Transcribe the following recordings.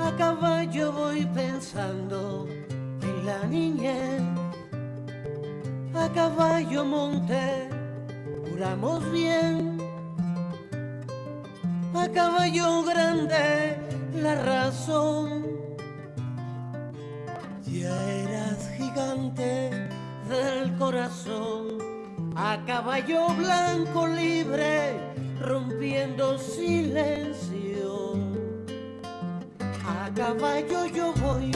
A caballo voy pensando en la niñez. A caballo monté, juramos bien. A caballo grande la razón. Ya eras gigante del corazón. A caballo blanco libre, rompiendo silencio. A caballo yo voy.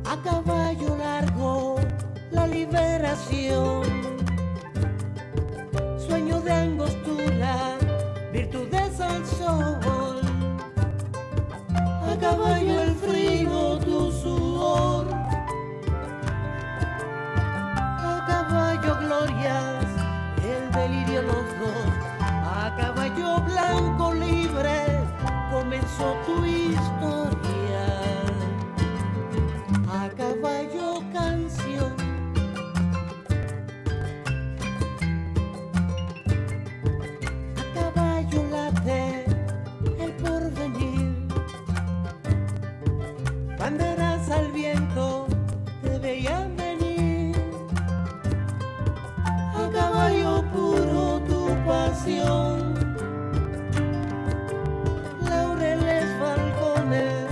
A caballo largo la liberación. Sueño de angostura, virtudes al sol. A caballo el frío, tu sudor. A caballo glorias, el delirio los dos. A caballo blanco libre, comenzó tu historia. A caballo canción. A caballo late el porvenir. Banderas al viento te veían venir. A caballo puro tu pasión. Laureles, falcones,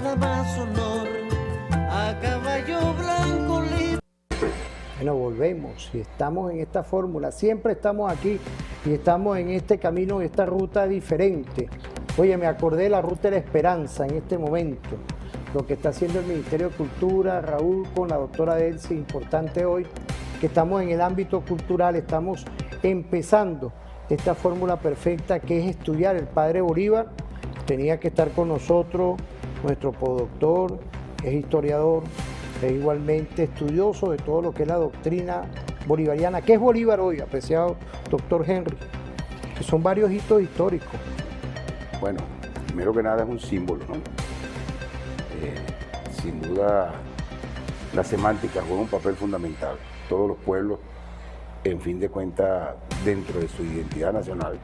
la más honor. A caballo blanco libre. Bueno, volvemos y estamos en esta fórmula, siempre estamos aquí y estamos en este camino, esta ruta diferente. Oye, me acordé de la Ruta de la Esperanza en este momento, lo que está haciendo el Ministerio de Cultura, Raúl, con la doctora Delcy, importante hoy, que estamos en el ámbito cultural, estamos empezando esta fórmula perfecta que es estudiar el Padre Bolívar. Tenía que estar con nosotros nuestro podoctor, es historiador, es igualmente estudioso de todo lo que es la doctrina bolivariana. ¿Qué es Bolívar hoy, apreciado doctor Henry? Que son varios hitos históricos. Bueno, primero que nada es un símbolo, ¿no? Sin duda, la semántica juega un papel fundamental. Todos los pueblos, en fin de cuentas, dentro de su identidad nacional,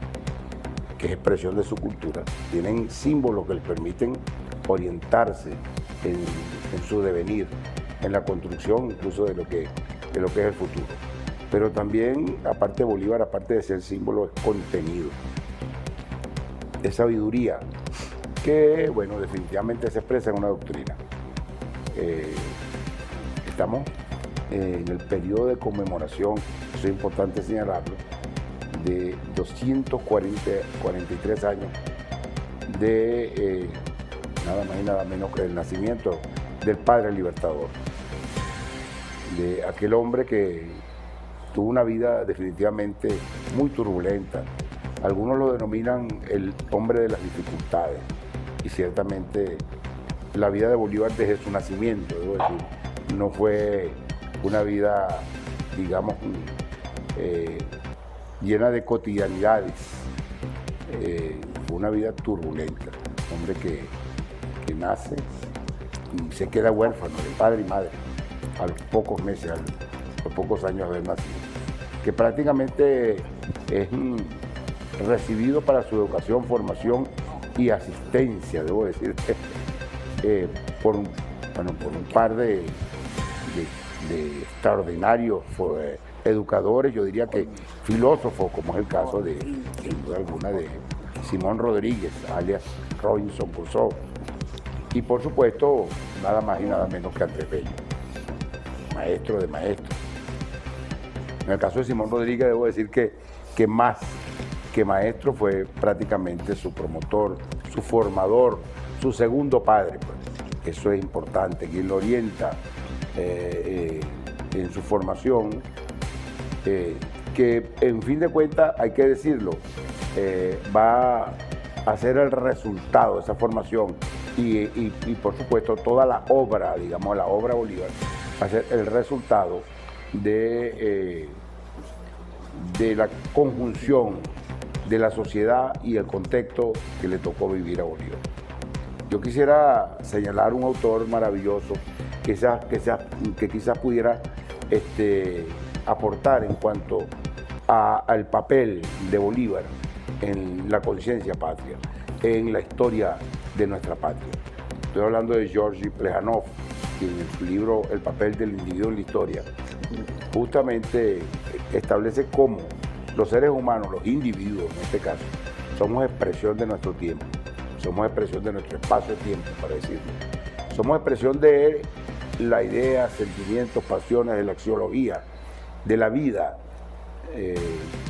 que es expresión de su cultura, tienen símbolos que les permiten orientarse en su devenir, en la construcción incluso de lo que es el futuro. Pero también, aparte de Bolívar, aparte de ser símbolo, es contenido, es sabiduría, que, bueno, definitivamente se expresa en una doctrina. Estamos en el periodo de conmemoración, eso es importante señalarlo, de 243 años de nada más y nada menos que el nacimiento del Padre Libertador, de aquel hombre que tuvo una vida definitivamente muy turbulenta. Algunos lo denominan el hombre de las dificultades, y ciertamente la vida de Bolívar desde su nacimiento, debo decir, no fue una vida, digamos, llena de cotidianidades, fue una vida turbulenta, hombre que nace y se queda huérfano de padre y madre a los pocos meses, a los pocos años de haber nacido, que prácticamente es recibido para su educación, formación y asistencia, debo decir, por un par de extraordinarios educadores, yo diría que filósofos, como es el caso de, sin duda alguna, de Simón Rodríguez, alias Robinson Crusoe, y por supuesto, nada más y nada menos que Andrés Bello, maestro de maestros. En el caso de Simón Rodríguez, debo decir que más que maestro fue prácticamente su promotor, su formador, su segundo padre, pues. Eso es importante, quien lo orienta en su formación, que en fin de cuentas, hay que decirlo, va a ser el resultado de esa formación y por supuesto toda la obra, digamos la obra Bolívar, va a ser el resultado de la conjunción de la sociedad y el contexto que le tocó vivir a Bolívar. Yo quisiera señalar un autor maravilloso que quizás pudiera aportar en cuanto al papel de Bolívar en la conciencia patria, en la historia de nuestra patria. Estoy hablando de Georgi Plejánov, quien en su libro El papel del individuo en la historia, justamente establece cómo los seres humanos, los individuos en este caso, somos expresión de nuestro tiempo, somos expresión de nuestro espacio-tiempo, para decirlo. Somos expresión de la idea, sentimientos, pasiones, de la axiología, de la vida,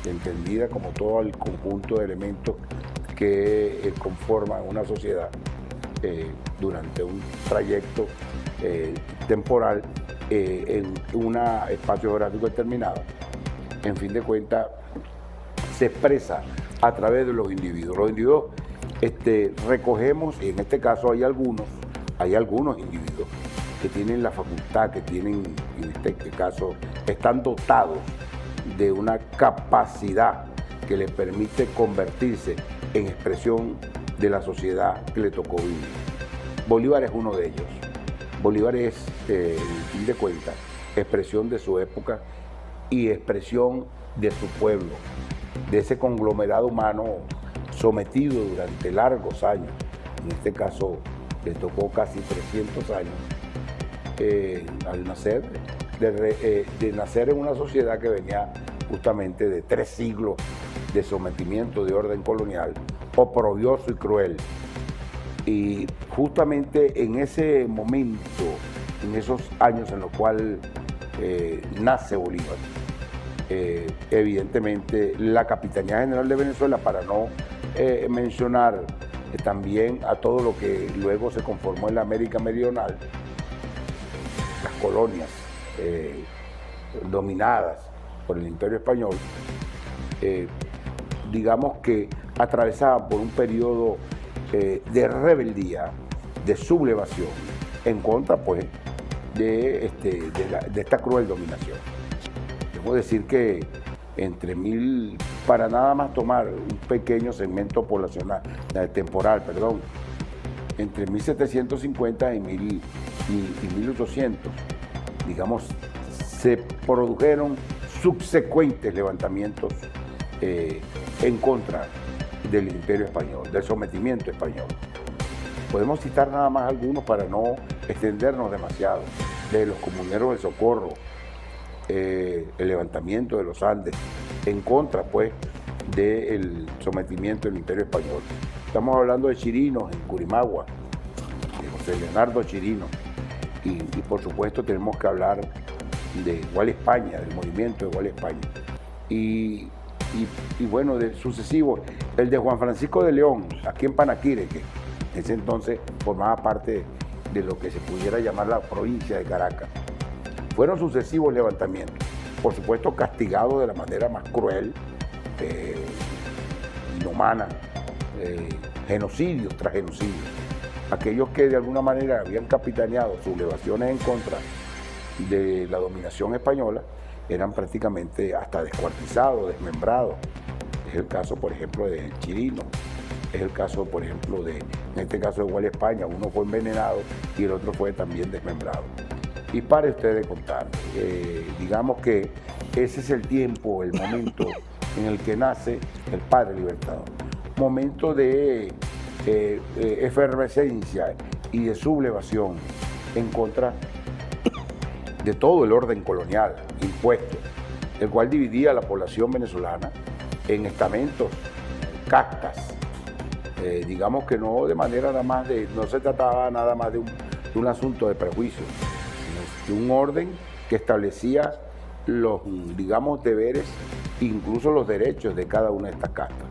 entendida como todo el conjunto de elementos que conforman una sociedad durante un trayecto temporal en un espacio geográfico determinado. En fin de cuentas, se expresa a través de los individuos. Los individuos recogemos, y en este caso hay algunos individuos que tienen la facultad, que tienen, en este caso, están dotados de una capacidad que les permite convertirse en expresión de la sociedad que le tocó vivir. Bolívar es uno de ellos. Bolívar es, en fin de cuentas, expresión de su época y expresión de su pueblo, de ese conglomerado humano sometido durante largos años. En este caso, le tocó casi 300 años al nacer, de nacer en una sociedad que venía justamente de 3 siglos de sometimiento de orden colonial, oprobioso y cruel. Y justamente en ese momento, en esos años en los cuales nace Bolívar, evidentemente la Capitanía General de Venezuela, para no mencionar también a todo lo que luego se conformó en la América Meridional, las colonias dominadas por el Imperio Español, digamos que atravesaban por un periodo de rebeldía, de sublevación, en contra pues de esta cruel dominación. Debo decir que para nada más tomar un pequeño segmento poblacional, temporal, entre 1750 y 1800, digamos, se produjeron subsecuentes levantamientos en contra del Imperio Español, del sometimiento español. Podemos citar nada más algunos para no extendernos demasiado, de los comuneros del Socorro, el levantamiento de los Andes, en contra pues del sometimiento del Imperio Español. Estamos hablando de Chirinos en Curimagua, de José Leonardo Chirino, y por supuesto tenemos que hablar de Igual España, del movimiento de Igual España. Y bueno, de sucesivos, el de Juan Francisco de León, aquí en Panaquire, que en ese entonces formaba parte de lo que se pudiera llamar la provincia de Caracas. Fueron sucesivos levantamientos, por supuesto castigados de la manera más cruel, inhumana, genocidios tras genocidios. Aquellos que de alguna manera habían capitaneado sublevaciones en contra de la dominación española eran prácticamente hasta descuartizados, desmembrados. Es el caso, por ejemplo, de Chirino, es el caso, por ejemplo, en este caso de Igual España, uno fue envenenado y el otro fue también desmembrado. Y pare usted de contar, digamos que ese es el tiempo, el momento en el que nace el Padre Libertador. Momento de efervescencia y de sublevación en contra de todo el orden colonial impuesto, el cual dividía a la población venezolana en estamentos, castas, digamos que no de manera nada más no se trataba nada más de un asunto de prejuicio, sino de un orden que establecía los, digamos, deberes, incluso los derechos de cada una de estas castas,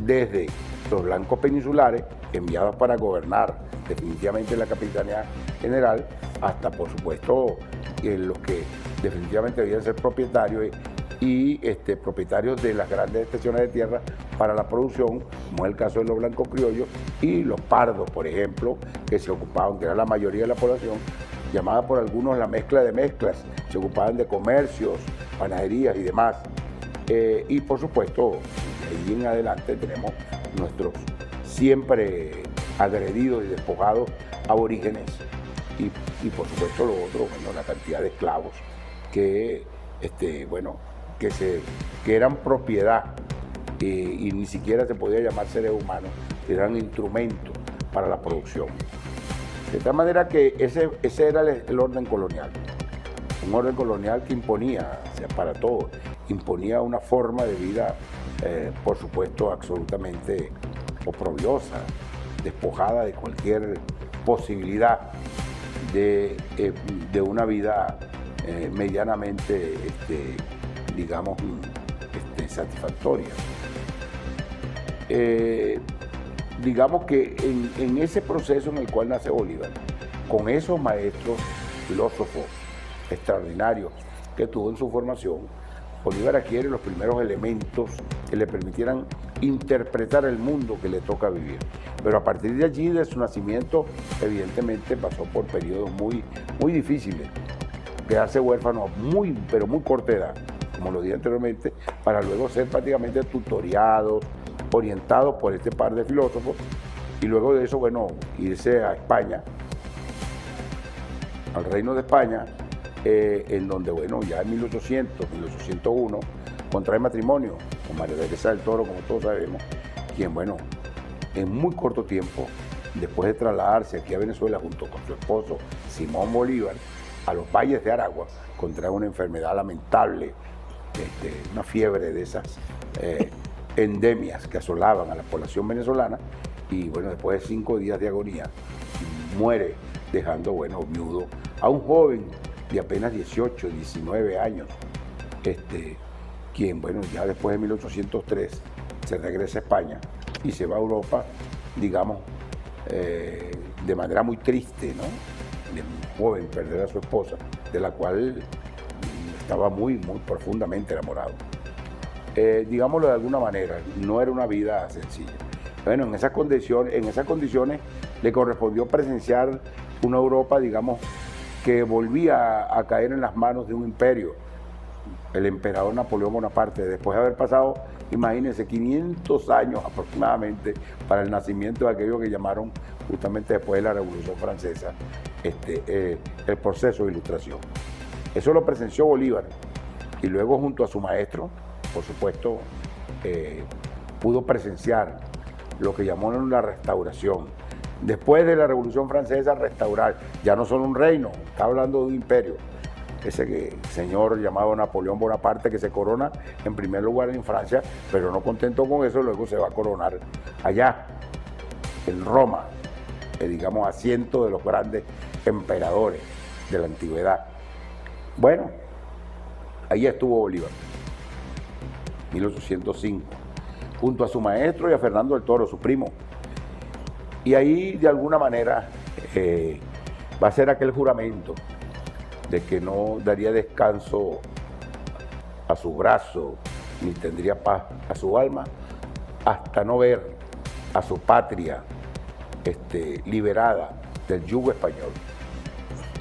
desde los blancos peninsulares, enviados para gobernar definitivamente la Capitanía General, hasta, por supuesto, los que definitivamente debían ser propietarios y propietarios de las grandes extensiones de tierra para la producción, como es el caso de los blancos criollos y los pardos, por ejemplo, que se ocupaban, que era la mayoría de la población, llamada por algunos la mezcla de mezclas, se ocupaban de comercios, panaderías y demás. Y por supuesto, de ahí en adelante tenemos nuestros siempre agredidos y despojados aborígenes y por supuesto lo otro, bueno, la cantidad de esclavos que bueno, que eran propiedad y ni siquiera se podía llamar seres humanos, eran instrumentos para la producción. De tal manera que ese era el orden colonial. Un orden colonial que imponía, o sea, para todos, imponía una forma de vida, por supuesto, absolutamente oprobiosa, despojada de cualquier posibilidad de una vida medianamente, digamos, satisfactoria. Digamos que en ese proceso en el cual nace Bolívar, con esos maestros filósofos extraordinarios que tuvo en su formación, Bolívar adquiere los primeros elementos que le permitieran interpretar el mundo que le toca vivir. Pero a partir de allí, de su nacimiento, evidentemente pasó por periodos muy, muy difíciles. Quedarse huérfano pero muy corta edad, como lo dije anteriormente, para luego ser prácticamente tutoriados, orientados por este par de filósofos, y luego de eso, bueno, irse a España, al Reino de España, en donde, bueno, ya en 1801, contrae matrimonio con María Teresa del Toro, como todos sabemos, quien, bueno, en muy corto tiempo, después de trasladarse aquí a Venezuela junto con su esposo Simón Bolívar, a los valles de Aragua, contrae una enfermedad lamentable, una fiebre de esas endemias que asolaban a la población venezolana, y bueno, después de 5 días de agonía, muere, dejando, bueno, viudo a un joven de apenas 18, 19 años, quien, bueno, ya después de 1803 se regresa a España y se va a Europa, digamos, de manera muy triste, ¿no? De un joven perder a su esposa, de la cual estaba muy, muy profundamente enamorado. Digámoslo de alguna manera, no era una vida sencilla. Bueno, en esas condiciones le correspondió presenciar una Europa, digamos, que volvía a caer en las manos de un imperio, el emperador Napoleón Bonaparte, después de haber pasado, imagínense, 500 años aproximadamente para el nacimiento de aquello que llamaron, justamente después de la Revolución Francesa, el proceso de ilustración. Eso lo presenció Bolívar, y luego junto a su maestro, por supuesto, pudo presenciar lo que llamaron la restauración. Después de la Revolución Francesa, restaurar, ya no solo un reino, está hablando de un imperio. Ese señor llamado Napoleón Bonaparte, que se corona en primer lugar en Francia, pero no contento con eso, luego se va a coronar allá, en Roma, digamos, asiento de los grandes emperadores de la antigüedad. Bueno, ahí estuvo Bolívar, 1805, junto a su maestro y a Fernando del Toro, su primo. Y ahí, de alguna manera, va a ser aquel juramento de que no daría descanso a su brazo, ni tendría paz a su alma, hasta no ver a su patria liberada del yugo español.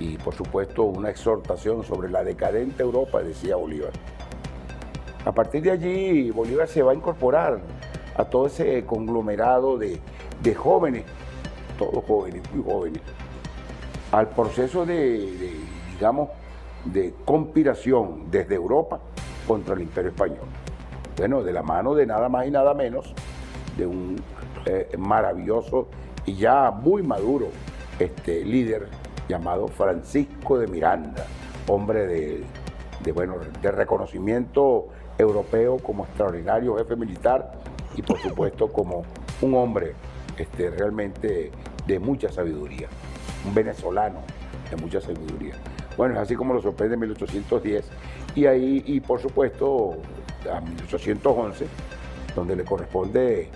Y, por supuesto, una exhortación sobre la decadente Europa, decía Bolívar. A partir de allí, Bolívar se va a incorporar a todo ese conglomerado de jóvenes, todos jóvenes, muy jóvenes, al proceso digamos, de conspiración desde Europa contra el Imperio Español. Bueno, de la mano de nada más y nada menos de un maravilloso y ya muy maduro líder llamado Francisco de Miranda, hombre de reconocimiento europeo como extraordinario jefe militar y, por supuesto, como un hombre realmente de mucha sabiduría, un venezolano de mucha sabiduría. Bueno, es así como lo sorprende en 1810 y por supuesto a 1811, donde le corresponde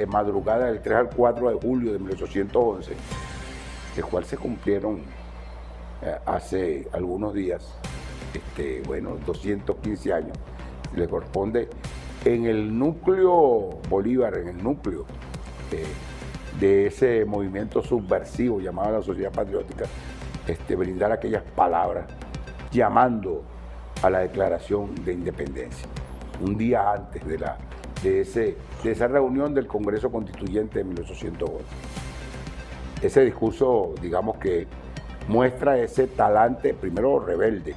madrugada del 3 al 4 de julio de 1811, el cual se cumplieron hace algunos días, 215 años, le corresponde en el núcleo Bolívar, en el núcleo de ese movimiento subversivo llamado la Sociedad Patriótica, brindar aquellas palabras llamando a la declaración de independencia. Un día antes de esa reunión del Congreso Constituyente de 1811. Ese discurso, digamos que muestra ese talante, primero rebelde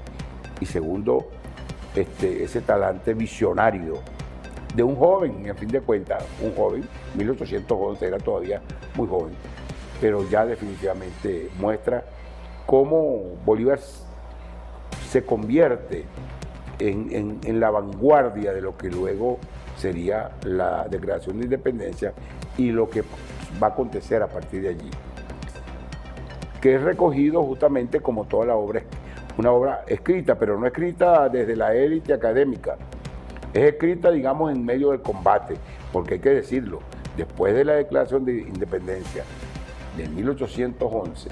y segundo, ese talante visionario de un joven, en fin de cuentas, un joven, 1811 era todavía muy joven, pero ya definitivamente muestra cómo Bolívar se convierte en la vanguardia de lo que luego sería la declaración de independencia y lo que va a acontecer a partir de allí, que es recogido justamente como toda la obra, una obra escrita, pero no escrita desde la élite académica, es escrita, digamos, en medio del combate, porque hay que decirlo, después de la declaración de independencia de 1811,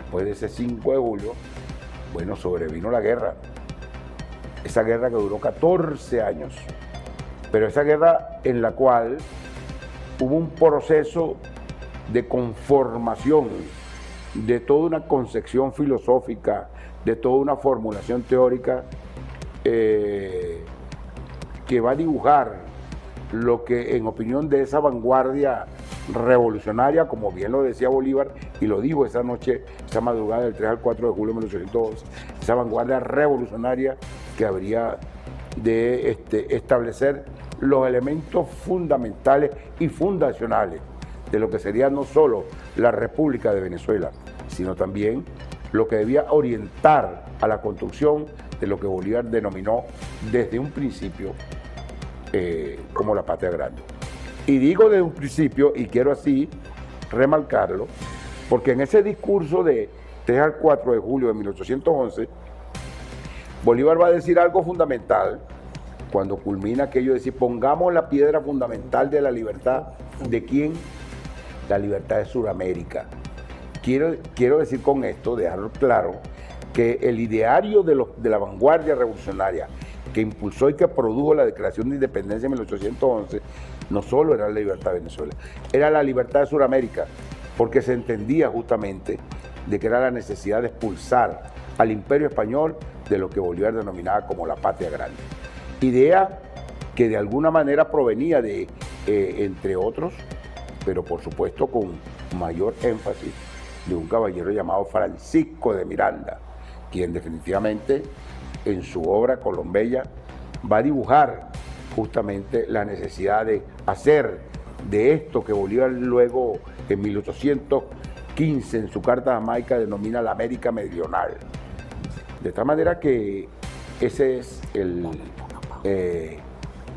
después de ese 5 de julio, bueno, sobrevino la guerra, esa guerra que duró 14 años, pero esa guerra en la cual hubo un proceso de conformación de toda una concepción filosófica, de toda una formulación teórica que va a dibujar lo que, en opinión de esa vanguardia revolucionaria, como bien lo decía Bolívar, y lo dijo esa noche, esa madrugada del 3 al 4 de julio de 1811, esa vanguardia revolucionaria que habría de establecer los elementos fundamentales y fundacionales de lo que sería no solo la República de Venezuela, sino también lo que debía orientar a la construcción de lo que Bolívar denominó desde un principio como la patria grande. Y digo desde un principio, y quiero así remarcarlo, porque en ese discurso de 3 al 4 de julio de 1811, Bolívar va a decir algo fundamental cuando culmina aquello de decir, pongamos la piedra fundamental de la libertad. ¿De quién? La libertad de Sudamérica. Quiero decir con esto, dejarlo claro, que el ideario de la vanguardia revolucionaria que impulsó y que produjo la Declaración de Independencia en 1811, no solo era la libertad de Venezuela, era la libertad de Sudamérica, porque se entendía justamente de que era la necesidad de expulsar al Imperio Español de lo que Bolívar denominaba como la patria grande. Idea que de alguna manera provenía de, entre otros, pero por supuesto con mayor énfasis, de un caballero llamado Francisco de Miranda, quien definitivamente en su obra Colombella va a dibujar justamente la necesidad de hacer de esto que Bolívar luego en 1815 en su Carta a Jamaica denomina la América Meridional. De tal manera que ese es el,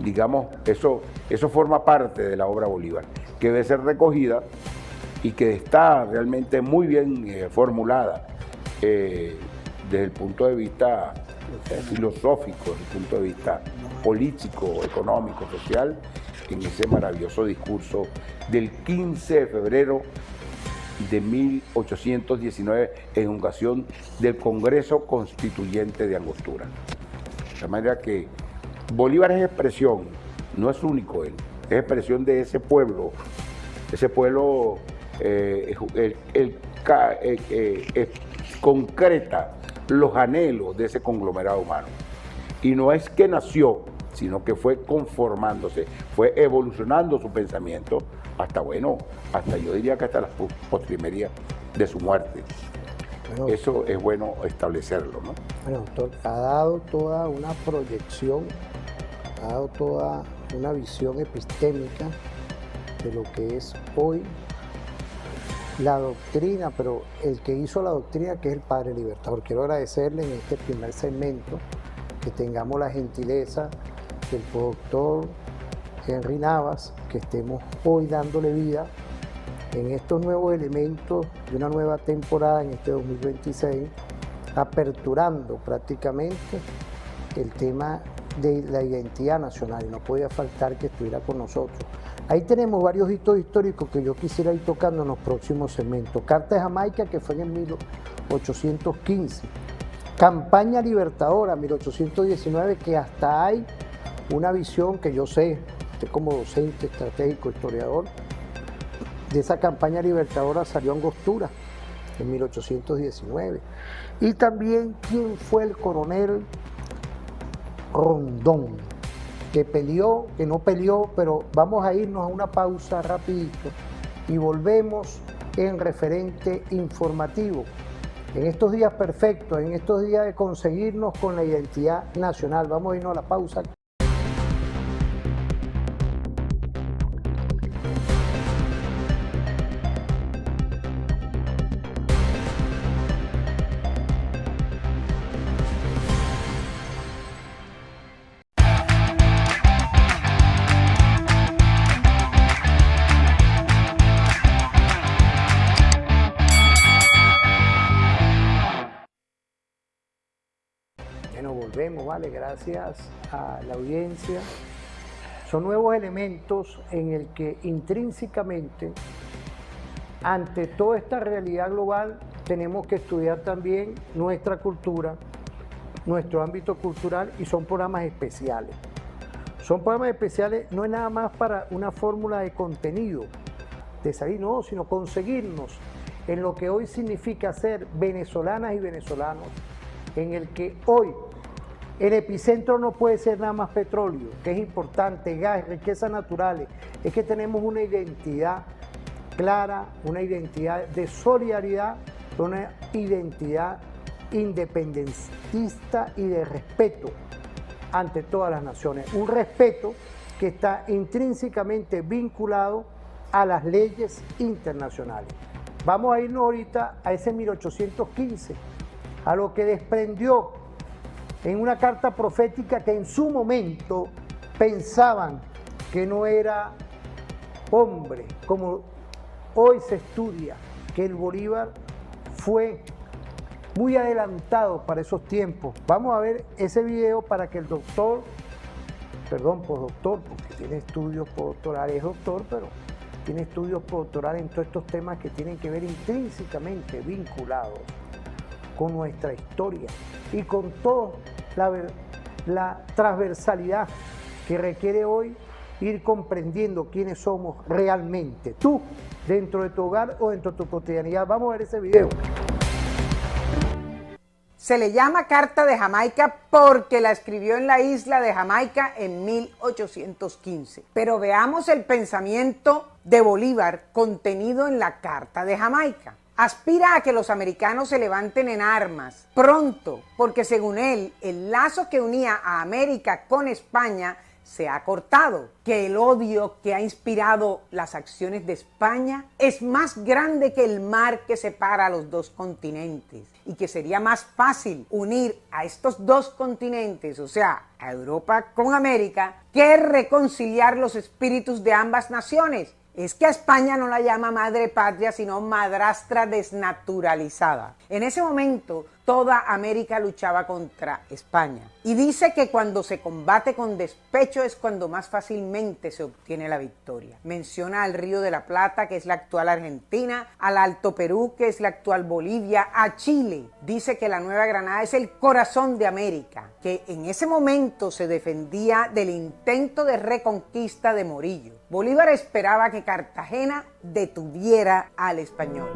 digamos, eso forma parte de la obra Bolívar, que debe ser recogida y que está realmente muy bien formulada desde el punto de vista filosófico, desde el punto de vista político, económico, social, en ese maravilloso discurso del 15 de febrero de 1819 en ocasión del Congreso Constituyente de Angostura. De manera que Bolívar es expresión, no es único él, es expresión de ese pueblo concreta los anhelos de ese conglomerado humano. Y no es que nació, sino que fue conformándose, fue evolucionando su pensamiento hasta, bueno, hasta yo diría que hasta la postrimería de su muerte. Bueno, eso es bueno establecerlo, ¿no? Bueno, doctor, ha dado toda una proyección, ha dado toda una visión epistémica de lo que es hoy la doctrina, pero el que hizo la doctrina, que es el Padre Libertador. Quiero agradecerle en este primer segmento que tengamos la gentileza del doctor Henry Navas, que estemos hoy dándole vida en estos nuevos elementos de una nueva temporada en este 2026, aperturando prácticamente el tema de la identidad nacional, y no podía faltar que estuviera con nosotros. Ahí tenemos varios hitos históricos que yo quisiera ir tocando en los próximos segmentos. Carta de Jamaica, que fue en 1815. Campaña Libertadora, 1819, que hasta hay una visión que yo sé, usted como docente, estratégico, historiador, de esa campaña libertadora salió Angostura en 1819. Y también quién fue el coronel Rondón, que peleó, que no peleó, pero vamos a irnos a una pausa rapidito y volvemos en referente informativo en estos días perfectos, en estos días de conseguirnos con la identidad nacional. Vamos a irnos a la pausa. Bueno, volvemos, ¿vale? Gracias a la audiencia. Son nuevos elementos en el que intrínsecamente, ante toda esta realidad global, tenemos que estudiar también nuestra cultura, nuestro ámbito cultural, y son programas especiales. Son programas especiales, no es nada más para una fórmula de contenido, de salir, no, sino conseguirnos en lo que hoy significa ser venezolanas y venezolanos, en el que hoy el epicentro no puede ser nada más petróleo, que es importante, gas, riquezas naturales, es que tenemos una identidad clara, una identidad de solidaridad, una identidad independentista y de respeto ante todas las naciones, un respeto que está intrínsecamente vinculado a las leyes internacionales. Vamos a irnos ahorita a ese 1815, a lo que desprendió en una carta profética que en su momento pensaban que no era hombre, como hoy se estudia, que el Bolívar fue muy adelantado para esos tiempos. Vamos a ver ese video para que el doctor, perdón, postdoctor, porque tiene estudios postdoctorales, es doctor, pero tiene estudios postdoctorales en todos estos temas que tienen que ver intrínsecamente vinculados con nuestra historia y con toda la transversalidad que requiere hoy ir comprendiendo quiénes somos realmente. Tú, dentro de tu hogar o dentro de tu cotidianidad. Vamos a ver ese video. Se le llama Carta de Jamaica porque la escribió en la isla de Jamaica en 1815. Pero veamos el pensamiento de Bolívar contenido en la Carta de Jamaica. Aspira a que los americanos se levanten en armas pronto, porque según él, el lazo que unía a América con España se ha cortado, que el odio que ha inspirado las acciones de España es más grande que el mar que separa a los dos continentes, y que sería más fácil unir a estos dos continentes, o sea, a Europa con América, que reconciliar los espíritus de ambas naciones. Es que a España no la llama madre patria, sino madrastra desnaturalizada. En ese momento, toda América luchaba contra España. Y dice que cuando se combate con despecho es cuando más fácilmente se obtiene la victoria. Menciona al Río de la Plata, que es la actual Argentina, al Alto Perú, que es la actual Bolivia, a Chile. Dice que la Nueva Granada es el corazón de América, que en ese momento se defendía del intento de reconquista de Morillo. Bolívar esperaba que Cartagena detuviera al español.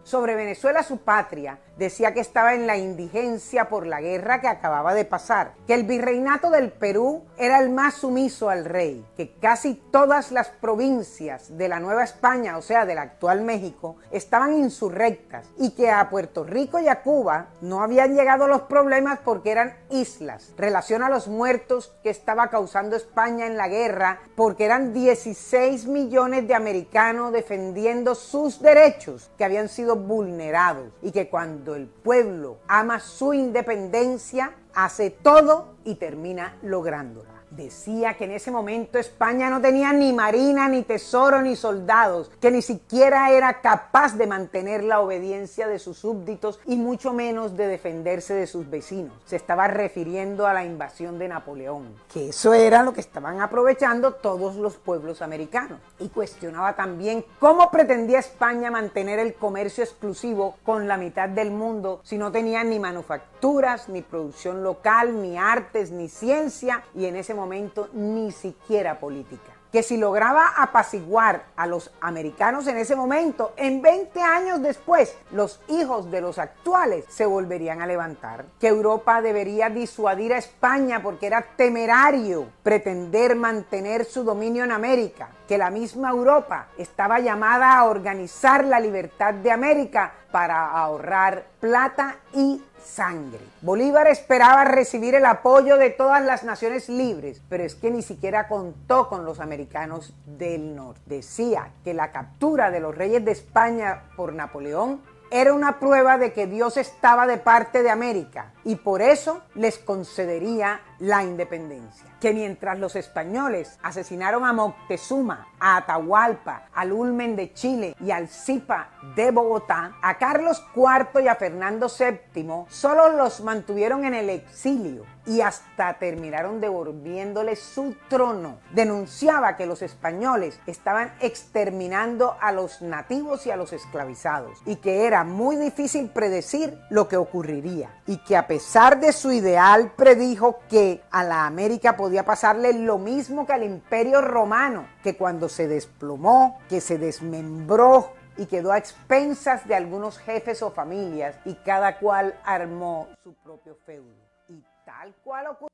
Sobre Venezuela, su patria, decía que estaba en la indigencia por la guerra que acababa de pasar, que el virreinato del Perú era el más sumiso al rey, que casi todas las provincias de la Nueva España, o sea, del actual México, estaban insurrectas, y que a Puerto Rico y a Cuba no habían llegado los problemas porque eran islas. Relaciona a los muertos que estaba causando España en la guerra, porque eran 16 millones de americanos defendiendo sus derechos que habían sido vulnerados, y que cuando el pueblo ama su independencia, hace todo y termina lográndola. Decía que en ese momento España no tenía ni marina, ni tesoro, ni soldados, que ni siquiera era capaz de mantener la obediencia de sus súbditos y mucho menos de defenderse de sus vecinos. Se estaba refiriendo a la invasión de Napoleón, que eso era lo que estaban aprovechando todos los pueblos americanos. Y cuestionaba también cómo pretendía España mantener el comercio exclusivo con la mitad del mundo si no tenía ni manufacturas, ni producción local, ni artes, ni ciencia, y en ese momento ni siquiera política. que si lograba apaciguar a los americanos en ese momento, en 20 años después, los hijos de los actuales se volverían a levantar. Que Europa debería disuadir a España porque era temerario pretender mantener su dominio en América. Que la misma Europa estaba llamada a organizar la libertad de América para ahorrar plata y sangre. Bolívar esperaba recibir el apoyo de todas las naciones libres, pero es que ni siquiera contó con los americanos del norte. Decía que la captura de los reyes de España por Napoleón era una prueba de que Dios estaba de parte de América y por eso les concedería la independencia. Que mientras los españoles asesinaron a Moctezuma, a Atahualpa, al Ulmen de Chile y al Zipa de Bogotá, a Carlos IV y a Fernando VII solo los mantuvieron en el exilio y hasta terminaron devolviéndoles su trono. Denunciaba que los españoles estaban exterminando a los nativos y a los esclavizados y que era muy difícil predecir lo que ocurriría y que a pesar de su ideal predijo que a la América podía pasarle lo mismo que al Imperio Romano, que cuando se desplomó, que se desmembró y quedó a expensas de algunos jefes o familias y cada cual armó su propio feudo. Y tal cual ocurrió.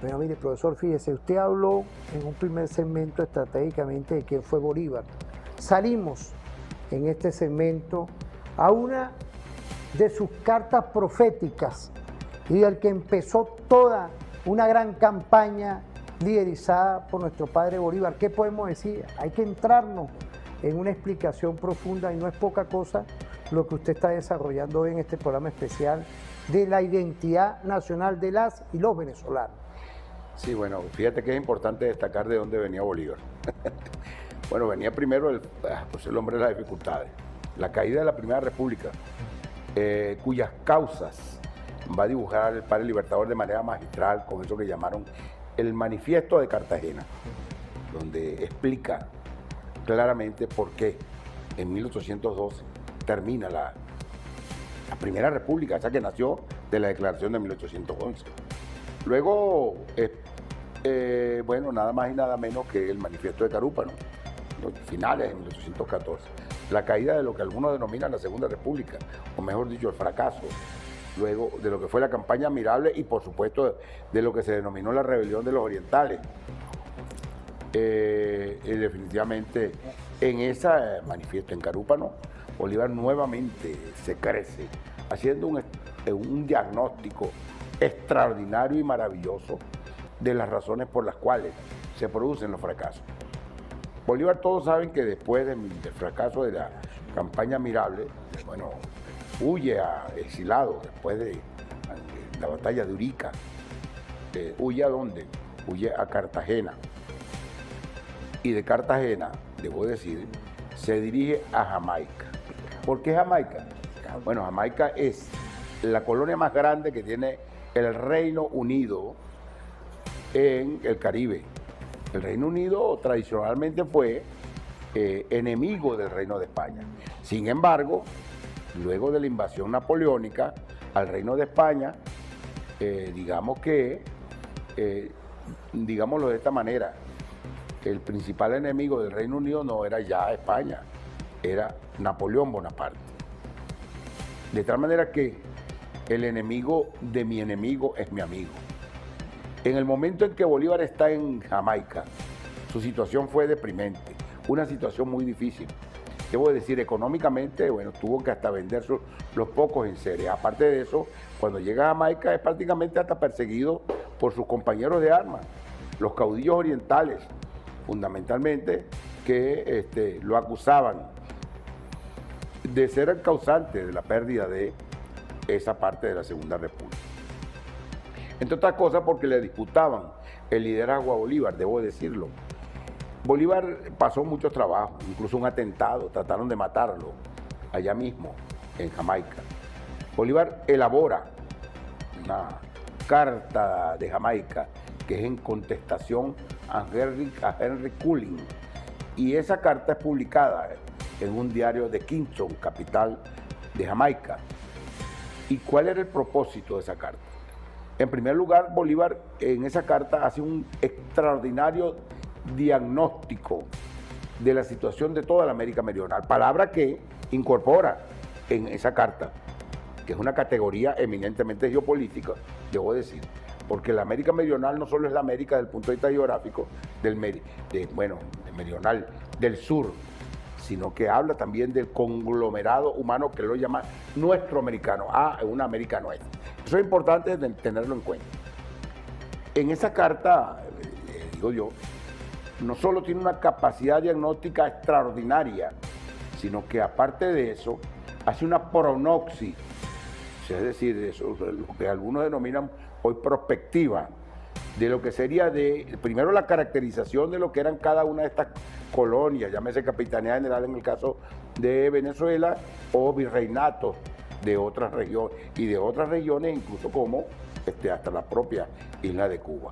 Bueno, mire, profesor, fíjese, usted habló en un primer segmento estratégicamente de quién fue Bolívar. Salimos en este segmento a una de sus cartas proféticas y del que empezó toda una gran campaña liderizada por nuestro padre Bolívar. ¿Qué podemos decir? Hay que entrarnos en una explicación profunda y no es poca cosa lo que usted está desarrollando hoy en este programa especial de la identidad nacional de las y los venezolanos. Sí, bueno, fíjate que es importante destacar de dónde venía Bolívar. Bueno, venía primero el hombre de las dificultades, la caída de la Primera República, cuyas causas va a dibujar el padre Libertador de manera magistral con eso que llamaron el Manifiesto de Cartagena, donde explica claramente por qué en 1812 termina la Primera República, esa que nació de la Declaración de 1811. Luego, bueno, nada más y nada menos que el Manifiesto de Carúpano, los finales de 1814. La caída de lo que algunos denominan la Segunda República, o mejor dicho, el fracaso. Luego de lo que fue la campaña Mirable y por supuesto de lo que se denominó la rebelión de los orientales. Y definitivamente en ese manifiesto en Carúpano, Bolívar nuevamente se crece, haciendo un diagnóstico extraordinario y maravilloso de las razones por las cuales se producen los fracasos. Bolívar, todos saben que después del fracaso de la campaña Mirable, bueno, huye exilado después de la batalla de Urica. ¿Huye a dónde? Huye a Cartagena. Y de Cartagena, debo decir, se dirige a Jamaica. ¿Por qué Jamaica? Bueno, Jamaica es la colonia más grande que tiene el Reino Unido en el Caribe. El Reino Unido tradicionalmente fue enemigo del Reino de España. Sin embargo, luego de la invasión napoleónica al Reino de España, digámoslo de esta manera, el principal enemigo del Reino Unido no era ya España, era Napoleón Bonaparte. De tal manera que el enemigo de mi enemigo es mi amigo. En el momento en que Bolívar está en Jamaica, su situación fue deprimente, una situación muy difícil. Debo decir, económicamente, bueno, tuvo que hasta vender los pocos enseres. Aparte de eso, cuando llega a Jamaica es prácticamente hasta perseguido por sus compañeros de armas, los caudillos orientales, fundamentalmente, que lo acusaban de ser el causante de la pérdida de esa parte de la Segunda República. Entre otras cosas porque le disputaban el liderazgo a Bolívar, debo decirlo. Bolívar pasó muchos trabajos, incluso un atentado, trataron de matarlo allá mismo, en Jamaica. Bolívar elabora una carta de Jamaica que es en contestación a Henry Culling, y esa carta es publicada en un diario de Kingston, capital de Jamaica. ¿Y cuál era el propósito de esa carta? En primer lugar, Bolívar en esa carta hace un extraordinario diagnóstico de la situación de toda la América Meridional, palabra que incorpora en esa carta, que es una categoría eminentemente geopolítica, debo decir, porque la América Meridional no solo es la América desde el punto de vista geográfico del meridional, del sur, sino que habla también del conglomerado humano que lo llama nuestro americano, una América nuestra. Eso es importante tenerlo en cuenta. En esa carta, digo yo, no solo tiene una capacidad diagnóstica extraordinaria, sino que aparte de eso, hace una pronoxis, es decir, eso, lo que algunos denominan hoy prospectiva, de lo que sería primero la caracterización de lo que eran cada una de estas colonias, llámese Capitanía General en el caso de Venezuela, o virreinatos de otras regiones, y de otras regiones incluso como hasta la propia isla de Cuba.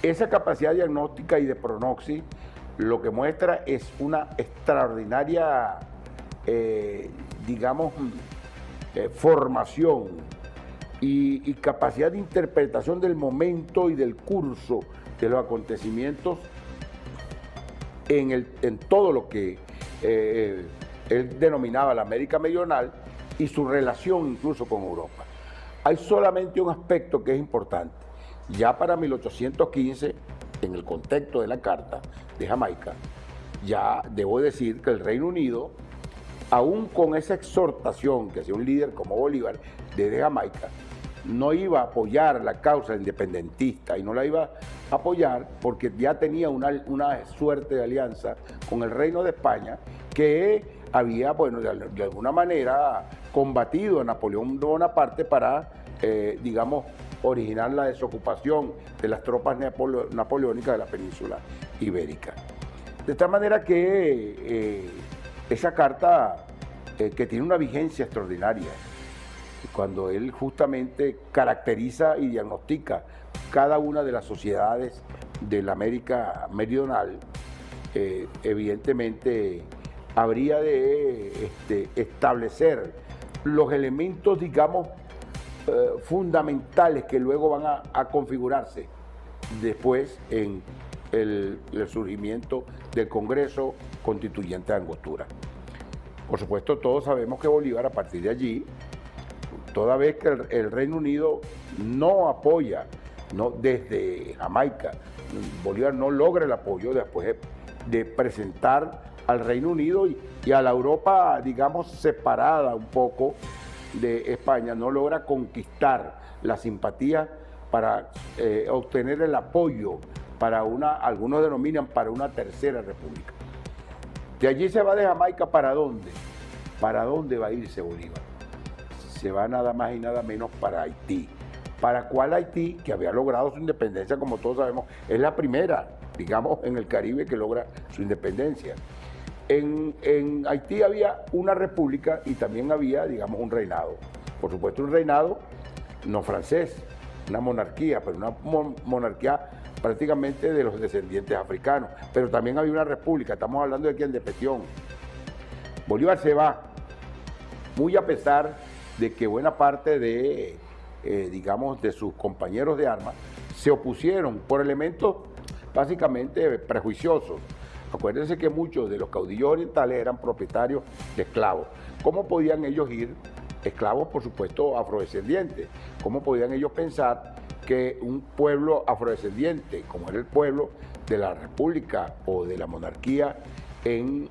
Esa capacidad diagnóstica y de pronoxis lo que muestra es una extraordinaria, formación y capacidad de interpretación del momento y del curso de los acontecimientos en todo lo que él denominaba la América Meridional y su relación incluso con Europa. Hay solamente un aspecto que es importante. Ya para 1815, en el contexto de la Carta de Jamaica, ya debo decir que el Reino Unido, aún con esa exhortación que hacía un líder como Bolívar desde Jamaica, no iba a apoyar la causa independentista y no la iba a apoyar porque ya tenía una suerte de alianza con el Reino de España que había, bueno, de alguna manera combatido a Napoleón Bonaparte para, originar la desocupación de las tropas napoleónicas de la península ibérica. De tal manera que esa carta, que tiene una vigencia extraordinaria, cuando él justamente caracteriza y diagnostica cada una de las sociedades de la América Meridional, evidentemente habría de establecer los elementos, fundamentales que luego van a configurarse después en el surgimiento del Congreso Constituyente de Angostura. Por supuesto, todos sabemos que Bolívar, a partir de allí, toda vez que el Reino Unido no apoya, desde Jamaica, Bolívar no logra el apoyo después de presentar al Reino Unido y a la Europa, separada un poco de España, no logra conquistar la simpatía para obtener el apoyo para algunos denominan para una tercera república. De allí se va de Jamaica, ¿para dónde? ¿Para dónde va a irse Bolívar? Se va nada más y nada menos para Haití. ¿Para cuál Haití? Que había logrado su independencia, como todos sabemos, es la primera, en el Caribe que logra su independencia. En Haití había una república y también había, un reinado. Por supuesto, un reinado no francés, una monarquía, pero una monarquía prácticamente de los descendientes africanos. Pero también había una república, estamos hablando de quién, de Petión. Bolívar se va, muy a pesar de que buena parte de sus compañeros de armas se opusieron por elementos básicamente prejuiciosos. Acuérdense que muchos de los caudillos orientales eran propietarios de esclavos. ¿Cómo podían ellos ir? Esclavos, por supuesto, afrodescendientes. ¿Cómo podían ellos pensar que un pueblo afrodescendiente, como era el pueblo de la República o de la monarquía en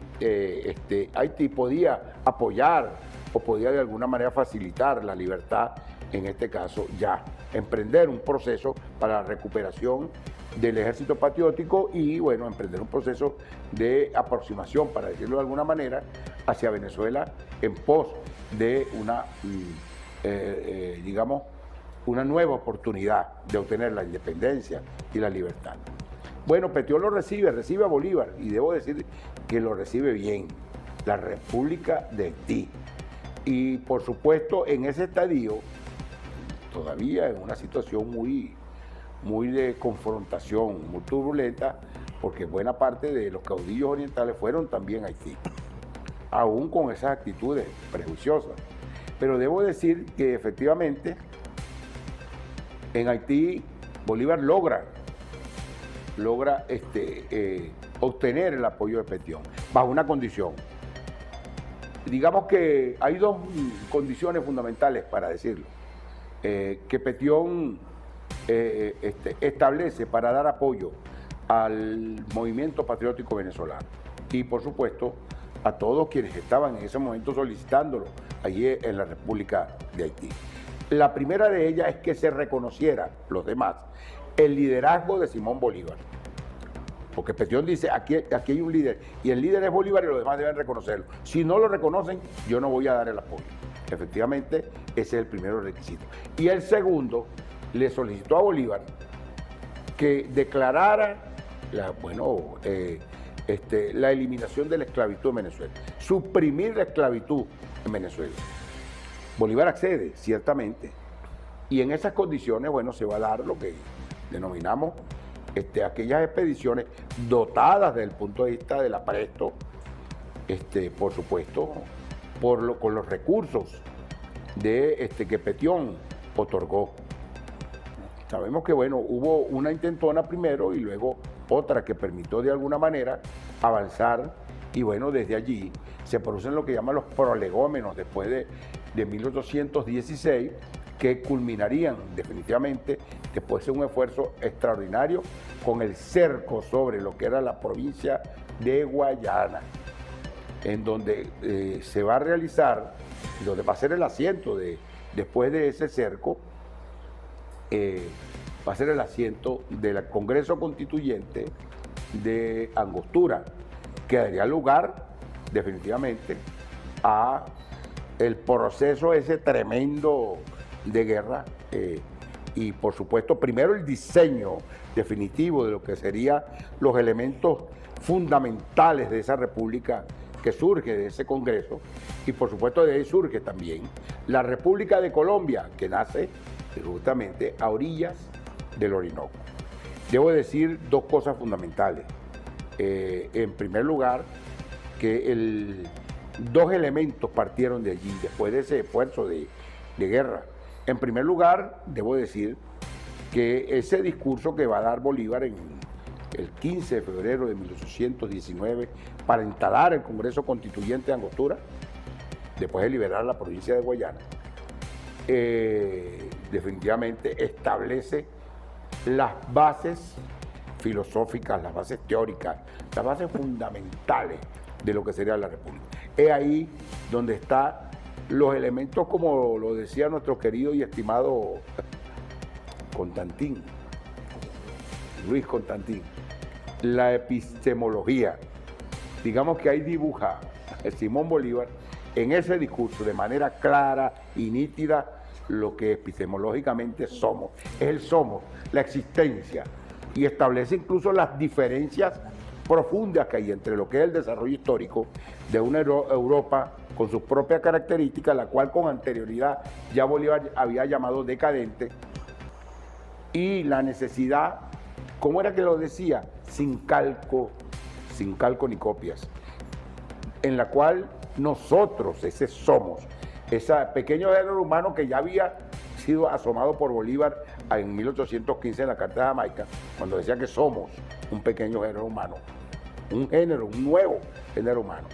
Haití, podía apoyar o podía de alguna manera facilitar la libertad, en este caso ya, emprender un proceso para la recuperación del ejército patriótico y, emprender un proceso de aproximación, para decirlo de alguna manera, hacia Venezuela en pos de una nueva oportunidad de obtener la independencia y la libertad. Bueno, Petión lo recibe a Bolívar, y debo decir que lo recibe bien, la República de Haití. Y por supuesto, en ese estadio, todavía en una situación muy de confrontación, muy turbulenta, porque buena parte de los caudillos orientales fueron también a Haití, aún con esas actitudes prejuiciosas. Pero debo decir que efectivamente en Haití Bolívar logra logra obtener el apoyo de Petión, bajo una condición. Digamos que hay dos condiciones fundamentales para decirlo, que Petión establece para dar apoyo al movimiento patriótico venezolano y por supuesto a todos quienes estaban en ese momento solicitándolo allí en la República de Haití. La primera de ellas es que se reconociera, los demás, el liderazgo de Simón Bolívar. Porque Petión dice, aquí hay un líder, y el líder es Bolívar y los demás deben reconocerlo. Si no lo reconocen, yo no voy a dar el apoyo. Efectivamente, ese es el primer requisito. Y el segundo, le solicitó a Bolívar que declarara la eliminación de la esclavitud en Venezuela, suprimir la esclavitud en Venezuela. Bolívar accede, ciertamente, y en esas condiciones, se va a dar lo que denominamos aquellas expediciones dotadas desde el punto de vista del apresto, por supuesto, con los recursos que Petión otorgó. Sabemos que, hubo una intentona primero y luego otra que permitió de alguna manera avanzar y, desde allí se producen lo que llaman los prolegómenos después de 1816, que culminarían definitivamente después de un esfuerzo extraordinario con el cerco sobre lo que era la provincia de Guayana, en donde se va a realizar, donde va a ser el asiento después de ese cerco, va a ser el asiento del Congreso Constituyente de Angostura, que daría lugar definitivamente a el proceso ese tremendo de guerra y por supuesto primero el diseño definitivo de lo que serían los elementos fundamentales de esa república que surge de ese Congreso y por supuesto de ahí surge también la República de Colombia que nace justamente a orillas del Orinoco. Debo decir dos cosas fundamentales. En primer lugar, que dos elementos partieron de allí después de ese esfuerzo de guerra. En primer lugar, debo decir que ese discurso que va a dar Bolívar en el 15 de febrero de 1819 para instalar el Congreso Constituyente de Angostura, después de liberar la provincia de Guayana, definitivamente establece las bases filosóficas, las bases teóricas, las bases fundamentales de lo que sería la República. Es ahí donde están los elementos, como lo decía nuestro querido y estimado Constantín, Luis Constantín, la epistemología. Digamos que ahí dibuja Simón Bolívar en ese discurso de manera clara y nítida lo que epistemológicamente somos. Es el somos, la existencia, y establece incluso las diferencias profundas que hay entre lo que es el desarrollo histórico de una Europa con sus propias características, la cual con anterioridad ya Bolívar había llamado decadente, y la necesidad, ¿cómo era que lo decía? Sin calco ni copias, en la cual nosotros, ese somos, ese pequeño género humano que ya había sido asomado por Bolívar en 1815 en la Carta de Jamaica, cuando decía que somos un pequeño género humano, un nuevo género humano,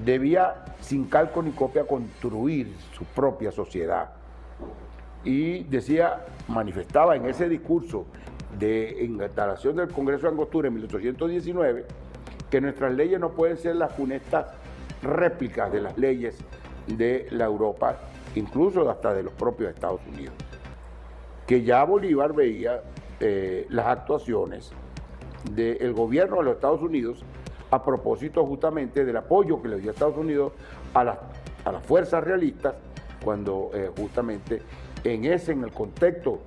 debía sin calco ni copia construir su propia sociedad. Y decía, manifestaba en ese discurso de instalación del Congreso de Angostura en 1819, que nuestras leyes no pueden ser las funestas réplicas de las leyes de la Europa, incluso hasta de los propios Estados Unidos. Que ya Bolívar veía las actuaciones del gobierno de los Estados Unidos a propósito justamente del apoyo que le dio Estados Unidos a las fuerzas realistas, cuando justamente en el contexto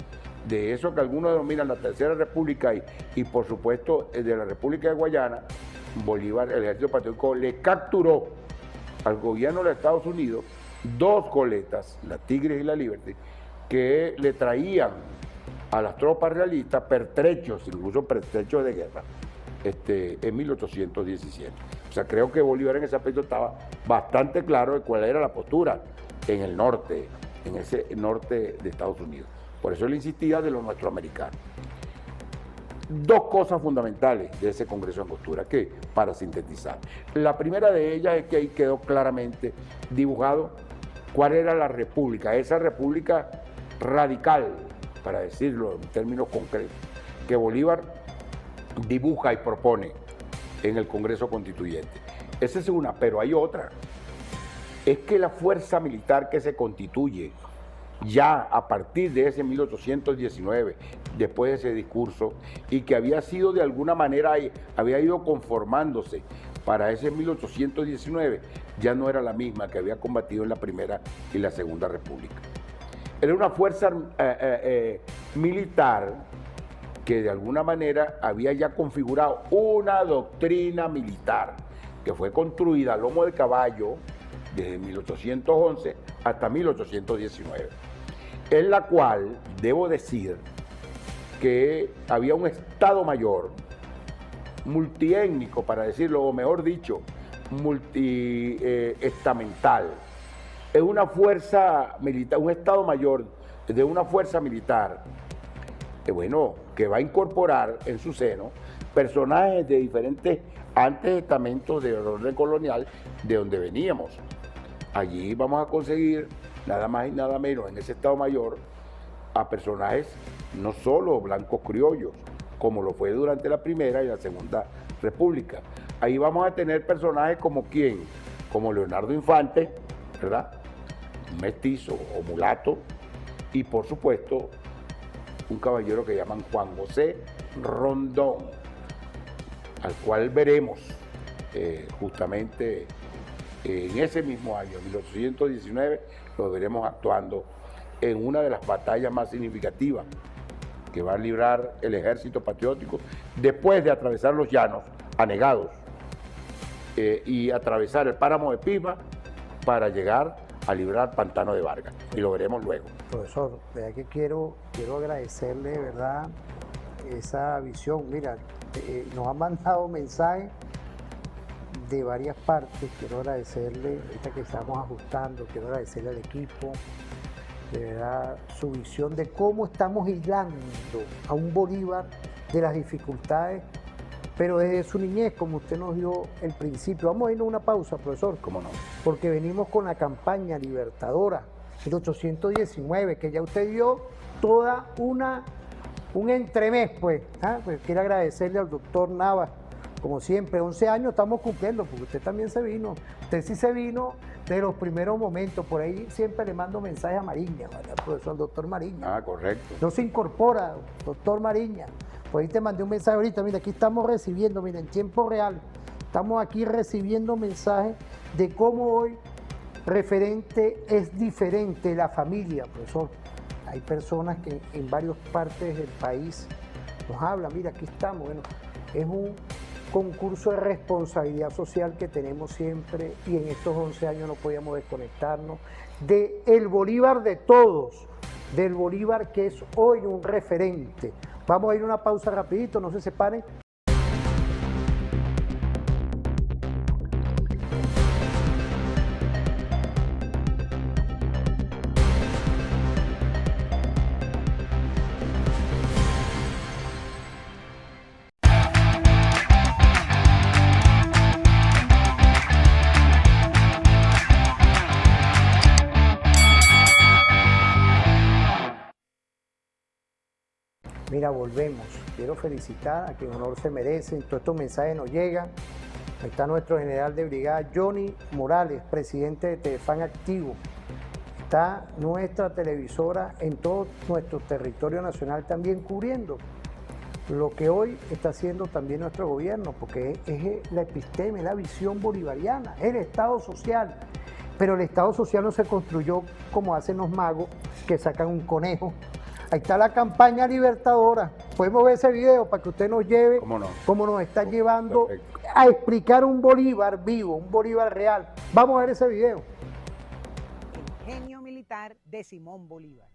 de eso que algunos denominan la Tercera República y por supuesto de la República de Guayana, Bolívar, el ejército patriótico, le capturó al gobierno de Estados Unidos dos goletas, la Tigre y la Liberty, que le traían a las tropas realistas pertrechos, incluso pertrechos de guerra, en 1817. O sea, creo que Bolívar en ese aspecto estaba bastante claro de cuál era la postura en el norte, en ese norte de Estados Unidos. Por eso él insistía de los nuestros americanos. dos cosas fundamentales de ese Congreso de Angostura, que para sintetizar. La primera de ellas es que ahí quedó claramente dibujado cuál era la república, esa república radical, para decirlo en términos concretos, que Bolívar dibuja y propone en el Congreso Constituyente. Esa es una, pero hay otra. Es que la fuerza militar que se constituye ya a partir de ese 1819, después de ese discurso, y que había sido de alguna manera, había ido conformándose para ese 1819, ya no era la misma que había combatido en la Primera y la Segunda República. Era una fuerza militar que de alguna manera había ya configurado una doctrina militar que fue construida a lomo de caballo desde 1811 hasta 1819, en la cual debo decir que había un Estado Mayor multiétnico, para decirlo, o mejor dicho, multiestamental. Es una fuerza militar, un Estado Mayor de una fuerza militar que va a incorporar en su seno personajes de diferentes estamentos del orden colonial de donde veníamos. Allí vamos a conseguir nada más y nada menos en ese Estado Mayor a personajes no solo blancos criollos, como lo fue durante la Primera y la Segunda República. Ahí vamos a tener personajes como quién, como Leonardo Infante, ¿verdad? Un mestizo o mulato, y por supuesto un caballero que llaman Juan José Rondón, al cual veremos justamente en ese mismo año, 1819, lo veremos actuando en una de las batallas más significativas que va a librar el ejército patriótico después de atravesar los llanos anegados y atravesar el páramo de Pisma para llegar a librar Pantano de Vargas, y lo veremos luego. Profesor, verdad que quiero agradecerle, ¿verdad?, esa visión. Mira, nos han mandado mensajes de varias partes. Quiero agradecerle, ahorita que estamos ajustando, quiero agradecerle al equipo, de verdad, su visión de cómo estamos hilando a un Bolívar de las dificultades, pero desde su niñez, como usted nos dio el principio. Vamos a irnos a una pausa, profesor. ¿Cómo no? Porque venimos con la campaña libertadora, 1819, que ya usted dio toda un entremés, pues. Pues quiero agradecerle al doctor Navas, como siempre, 11 años estamos cumpliendo, porque usted también se vino. Usted sí se vino de los primeros momentos. Por ahí siempre le mando mensajes a Mariña, ¿verdad, profesor? Doctor Mariña. Ah, correcto. No se incorpora, doctor Mariña. Por ahí te mandé un mensaje ahorita. Mira, aquí estamos recibiendo, mira, en tiempo real, estamos aquí recibiendo mensajes de cómo hoy referente es diferente la familia, profesor. Hay personas que en varias partes del país nos hablan, mira, aquí estamos. Bueno, es un concurso de responsabilidad social que tenemos siempre, y en estos 11 años no podíamos desconectarnos del Bolívar de todos, del Bolívar que es hoy un referente. Vamos a ir a una pausa rapidito, no se separen. Mira, volvemos. Quiero felicitar a quien honor se merecen. Todos estos mensajes nos llegan. Ahí está nuestro general de brigada, Johnny Morales, presidente de Telefan Activo. Está nuestra televisora en todo nuestro territorio nacional también cubriendo lo que hoy está haciendo también nuestro gobierno, porque es la episteme, la visión bolivariana, es el Estado social. Pero el Estado social no se construyó como hacen los magos, que sacan un conejo. Ahí está la campaña libertadora. Podemos ver ese video para que usted nos lleve, ¿Cómo no? como nos está llevando Perfecto. a explicar un Bolívar vivo, un Bolívar real. Vamos a ver ese video. El genio militar de Simón Bolívar.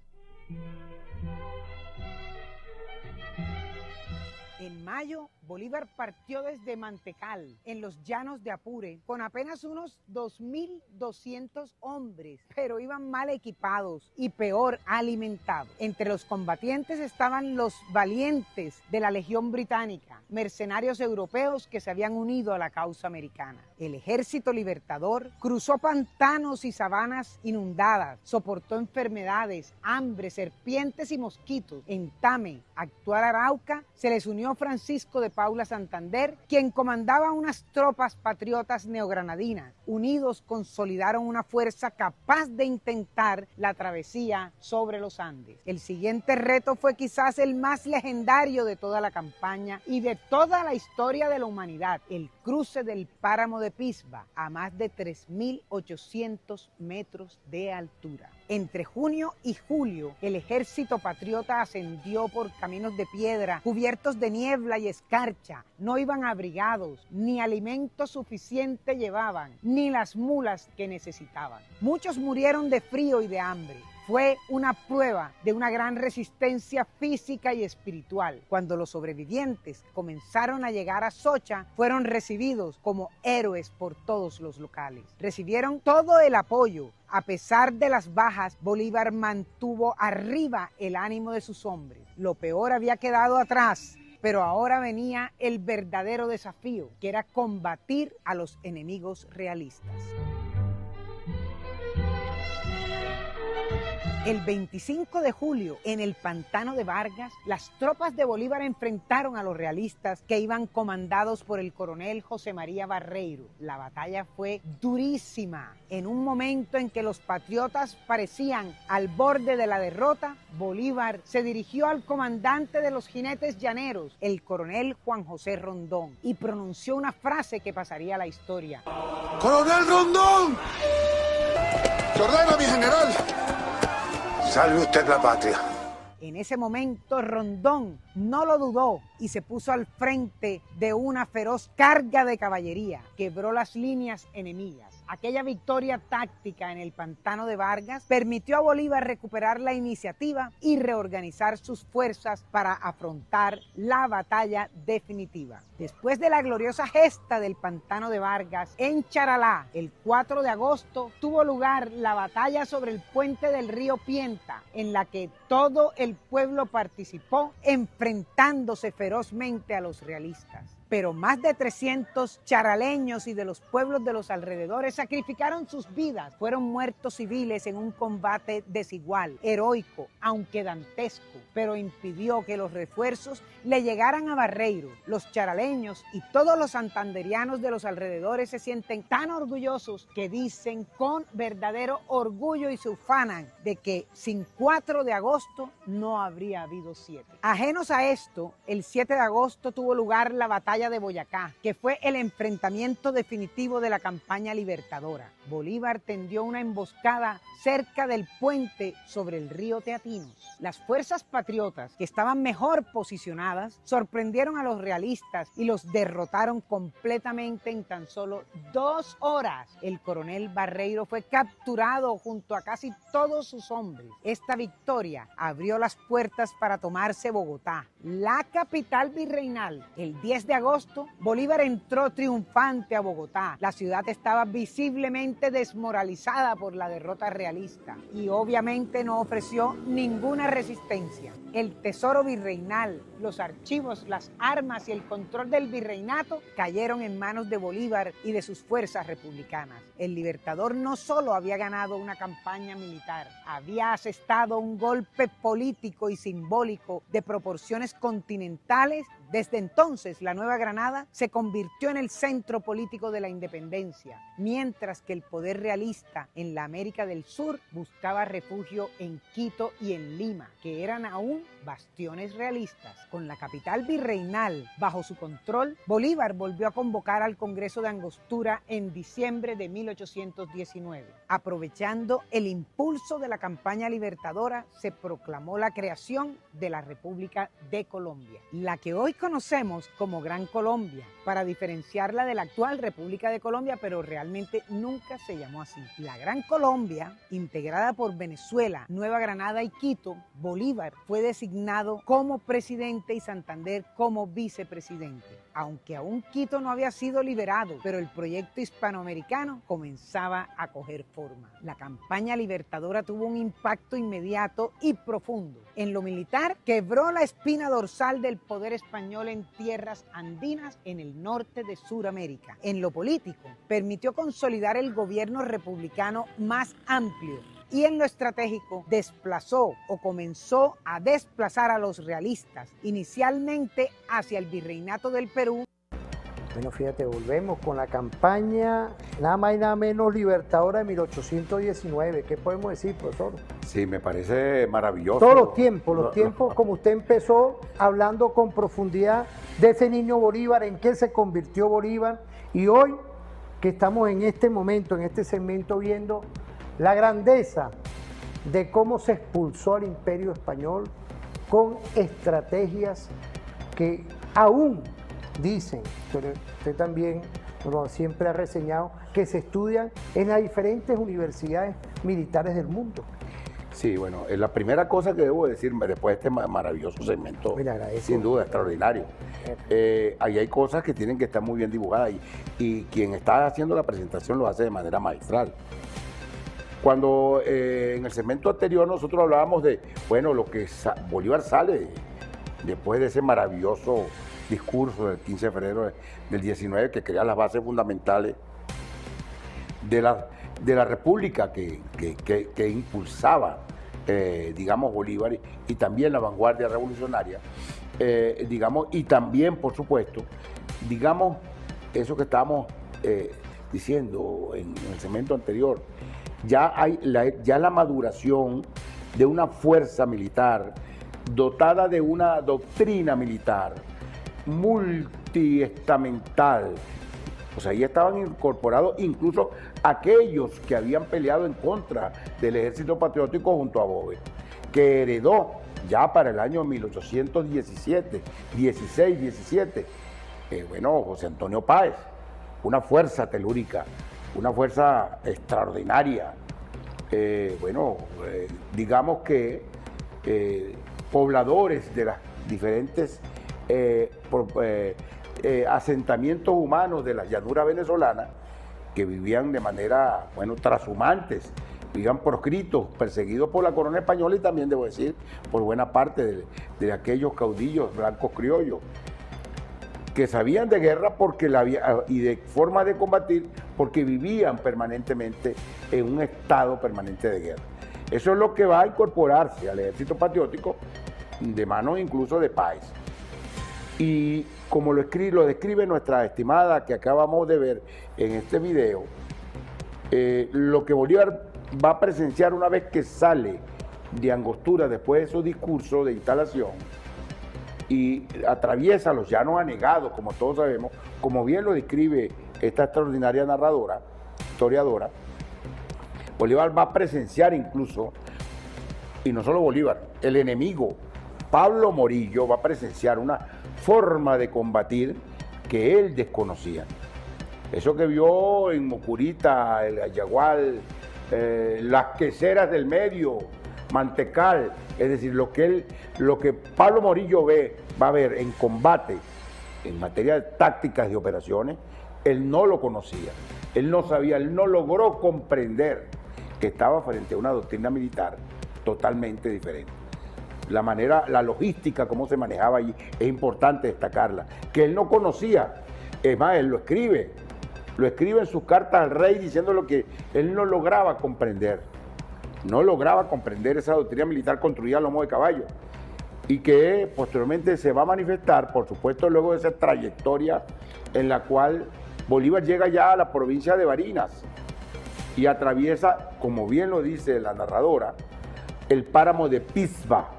En mayo, Bolívar partió desde Mantecal, en los llanos de Apure, con apenas unos 2.200 hombres, pero iban mal equipados y peor alimentados. Entre los combatientes estaban los valientes de la Legión Británica, mercenarios europeos que se habían unido a la causa americana. El ejército libertador cruzó pantanos y sabanas inundadas, soportó enfermedades, hambre, serpientes y mosquitos. En Tame, actual Arauca, se les unió Francisco de Paula Santander, quien comandaba unas tropas patriotas neogranadinas. Unidos consolidaron una fuerza capaz de intentar la travesía sobre los Andes. El siguiente reto fue quizás el más legendario de toda la campaña y de toda la historia de la humanidad: el cruce del páramo de Pisba, a más de 3.800 metros de altura. Entre junio y julio, el ejército patriota ascendió por caminos de piedra, cubiertos de niebla y escarcha. No iban abrigados, ni alimento suficiente llevaban, ni las mulas que necesitaban. Muchos murieron de frío y de hambre. Fue una prueba de una gran resistencia física y espiritual. Cuando los sobrevivientes comenzaron a llegar a Socha, fueron recibidos como héroes por todos los locales. Recibieron todo el apoyo. A pesar de las bajas, Bolívar mantuvo arriba el ánimo de sus hombres. Lo peor había quedado atrás, pero ahora venía el verdadero desafío, que era combatir a los enemigos realistas. El 25 de julio, en el pantano de Vargas, las tropas de Bolívar enfrentaron a los realistas que iban comandados por el coronel José María Barreiro. La batalla fue durísima. En un momento en que los patriotas parecían al borde de la derrota, Bolívar se dirigió al comandante de los jinetes llaneros, el coronel Juan José Rondón, y pronunció una frase que pasaría a la historia. ¡Coronel Rondón! ¡Se ordena, mi general! Salve usted la patria. En ese momento Rondón no lo dudó y se puso al frente de una feroz carga de caballería. Quebró las líneas enemigas. Aquella victoria táctica en el pantano de Vargas permitió a Bolívar recuperar la iniciativa y reorganizar sus fuerzas para afrontar la batalla definitiva. Después de la gloriosa gesta del pantano de Vargas, en Charalá, el 4 de agosto, tuvo lugar la batalla sobre el puente del río Pienta, en la que todo el pueblo participó, enfrentándose ferozmente a los realistas. Pero más de 300 charaleños y de los pueblos de los alrededores sacrificaron sus vidas. Fueron muertos civiles en un combate desigual, heroico, aunque dantesco, pero impidió que los refuerzos le llegaran a Barreiro. Los charaleños y todos los santanderianos de los alrededores se sienten tan orgullosos que dicen con verdadero orgullo y se ufanan de que sin 4 de agosto no habría habido 7. Ajenos a esto, el 7 de agosto tuvo lugar la batalla de Boyacá, que fue el enfrentamiento definitivo de la campaña libertadora. Bolívar tendió una emboscada cerca del puente sobre el río Teatinos. Las fuerzas patriotas, que estaban mejor posicionadas, sorprendieron a los realistas y los derrotaron completamente en tan solo 2 horas. El coronel Barreiro fue capturado junto a casi todos sus hombres. Esta victoria abrió las puertas para tomarse Bogotá, la capital virreinal. El 10 de agosto, Bolívar entró triunfante a Bogotá. La ciudad estaba visiblemente desmoralizada por la derrota realista y obviamente no ofreció ninguna resistencia. El tesoro virreinal, los archivos, las armas y el control del virreinato cayeron en manos de Bolívar y de sus fuerzas republicanas. El Libertador no solo había ganado una campaña militar, había asestado un golpe político y simbólico de proporciones continentales. Desde entonces, la Nueva Granada se convirtió en el centro político de la independencia, mientras que el poder realista en la América del Sur buscaba refugio en Quito y en Lima, que eran aún bastiones realistas. Con la capital virreinal bajo su control, Bolívar volvió a convocar al Congreso de Angostura en diciembre de 1819. Aprovechando el impulso de la campaña libertadora, se proclamó la creación de la República de Colombia, la que hoy conocemos como Gran Colombia, para diferenciarla de la actual República de Colombia, pero realmente nunca se llamó así. La Gran Colombia, integrada por Venezuela, Nueva Granada y Quito, Bolívar fue designado como presidente y Santander como vicepresidente. Aunque aún Quito no había sido liberado, pero el proyecto hispanoamericano comenzaba a coger forma. La campaña libertadora tuvo un impacto inmediato y profundo. En lo militar, quebró la espina dorsal del poder español en tierras andinas en el norte de Sudamérica. En lo político, permitió consolidar el gobierno republicano más amplio. Y en lo estratégico, desplazó o comenzó a desplazar a los realistas, inicialmente hacia el virreinato del Perú. Bueno, fíjate, volvemos con la campaña nada más y nada menos libertadora de 1819. ¿Qué podemos decir, profesor? Sí, me parece maravilloso. Todos los tiempos, como usted empezó hablando con profundidad de ese niño Bolívar, en qué se convirtió Bolívar, y hoy que estamos en este momento, en este segmento, viendo la grandeza de cómo se expulsó al Imperio Español con estrategias que aún dicen, pero usted también siempre ha reseñado, que se estudian en las diferentes universidades militares del mundo. Sí, bueno, la primera cosa que debo decir después de este maravilloso segmento, sin duda, extraordinario, ahí hay cosas que tienen que estar muy bien dibujadas y quien está haciendo la presentación lo hace de manera magistral. Cuando en el segmento anterior nosotros hablábamos de, bueno, lo que Bolívar sale después de ese maravilloso discurso del 15 de febrero del 19 que crea las bases fundamentales de la república que impulsaba, digamos, Bolívar y también la vanguardia revolucionaria, digamos, y también, por supuesto, digamos, eso que estábamos diciendo en el segmento anterior, ya hay la maduración de una fuerza militar dotada de una doctrina militar multiestamental. O sea, ahí estaban incorporados incluso aquellos que habían peleado en contra del Ejército Patriótico junto a Bove, que heredó ya para el año 1817, 16, 17, bueno, José Antonio Páez, una fuerza telúrica, una fuerza extraordinaria. Digamos que pobladores de las diferentes asentamientos humanos de la llanura venezolana que vivían de manera, trashumantes, vivían proscritos, perseguidos por la corona española y también, debo decir, por buena parte de aquellos caudillos blancos criollos que sabían de guerra y de forma de combatir porque vivían permanentemente en un estado permanente de guerra. Eso es lo que va a incorporarse al Ejército Patriótico de manos incluso de Páez. Y como lo describe nuestra estimada que acabamos de ver en este video, lo que Bolívar va a presenciar una vez que sale de Angostura después de su discurso de instalación y atraviesa los llanos anegados, como todos sabemos, como bien lo describe esta extraordinaria narradora, historiadora, Bolívar va a presenciar incluso, y no solo Bolívar, el enemigo, Pablo Morillo, va a presenciar una forma de combatir que él desconocía. Eso que vio en Mocurita, el Ayagual, las queseras del medio, Mantecal, es decir, lo que Pablo Morillo va a ver en combate, en materia de tácticas y operaciones, él no lo conocía, él no sabía, él no logró comprender que estaba frente a una doctrina militar totalmente diferente. La logística, cómo se manejaba allí, es importante destacarla, que él no conocía. Es más, él lo escribe en sus cartas al rey diciendo lo que él no lograba comprender. No lograba comprender esa doctrina militar construida a lomo de caballo y que posteriormente se va a manifestar, por supuesto, luego de esa trayectoria en la cual Bolívar llega ya a la provincia de Barinas y atraviesa, como bien lo dice la narradora, el páramo de Pisba.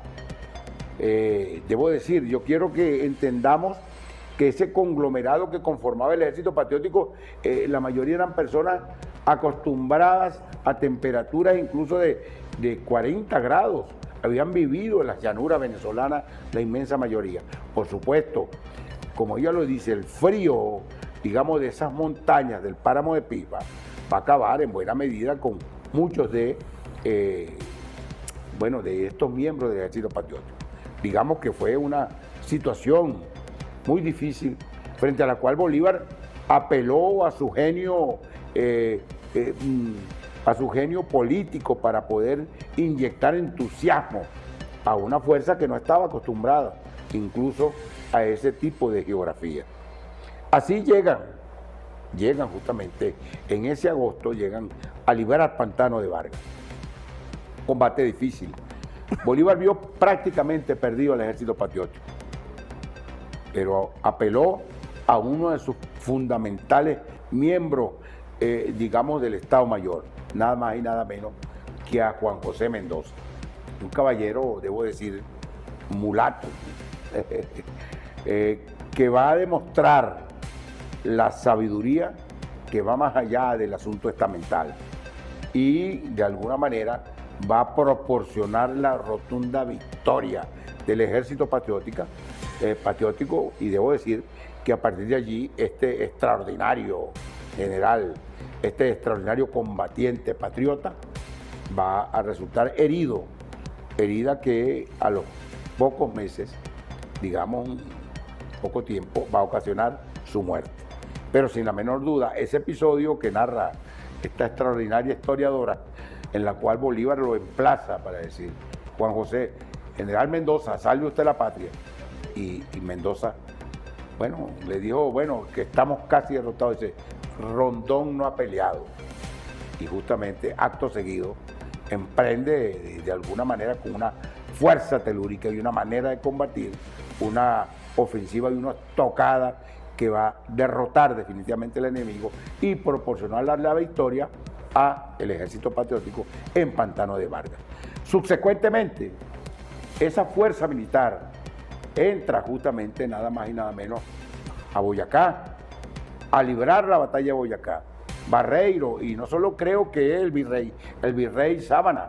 Debo decir, yo quiero que entendamos que ese conglomerado que conformaba el Ejército Patriótico, la mayoría eran personas acostumbradas a temperaturas incluso de 40 grados, habían vivido en las llanuras venezolanas la inmensa mayoría. Por supuesto, como ella lo dice, el frío, digamos, de esas montañas del páramo de Pipa va a acabar en buena medida con muchos de estos miembros del Ejército Patriótico. Digamos que fue una situación muy difícil frente a la cual Bolívar apeló a su genio político para poder inyectar entusiasmo a una fuerza que no estaba acostumbrada incluso a ese tipo de geografía. Así llegan justamente en ese agosto, llegan a liberar Pantano de Vargas. Combate difícil. Bolívar vio prácticamente perdido al Ejército Patriótico, pero apeló a uno de sus fundamentales miembros, digamos, del Estado Mayor, nada más y nada menos que a Juan José Mendoza, un caballero, debo decir, mulato, que va a demostrar la sabiduría que va más allá del asunto estamental y de alguna manera va a proporcionar la rotunda victoria del Ejército patriótico, y debo decir que a partir de allí este extraordinario general, este extraordinario combatiente patriota va a resultar herido, herida que a los pocos meses, digamos poco tiempo, va a ocasionar su muerte. Pero sin la menor duda, ese episodio que narra esta extraordinaria historiadora, en la cual Bolívar lo emplaza para decir: Juan José, general Mendoza, salve usted la patria. Y Mendoza, bueno, le dijo, bueno, que estamos casi derrotados. Dice, Rondón no ha peleado. Y justamente, acto seguido, emprende de alguna manera con una fuerza telúrica y una manera de combatir, una ofensiva y una estocada que va a derrotar definitivamente al enemigo y proporcionarle la victoria al Ejército Patriótico en Pantano de Vargas. Subsecuentemente, esa fuerza militar entra justamente nada más y nada menos a Boyacá, a librar la batalla de Boyacá. Barreiro, y no solo creo que el virrey Sábana,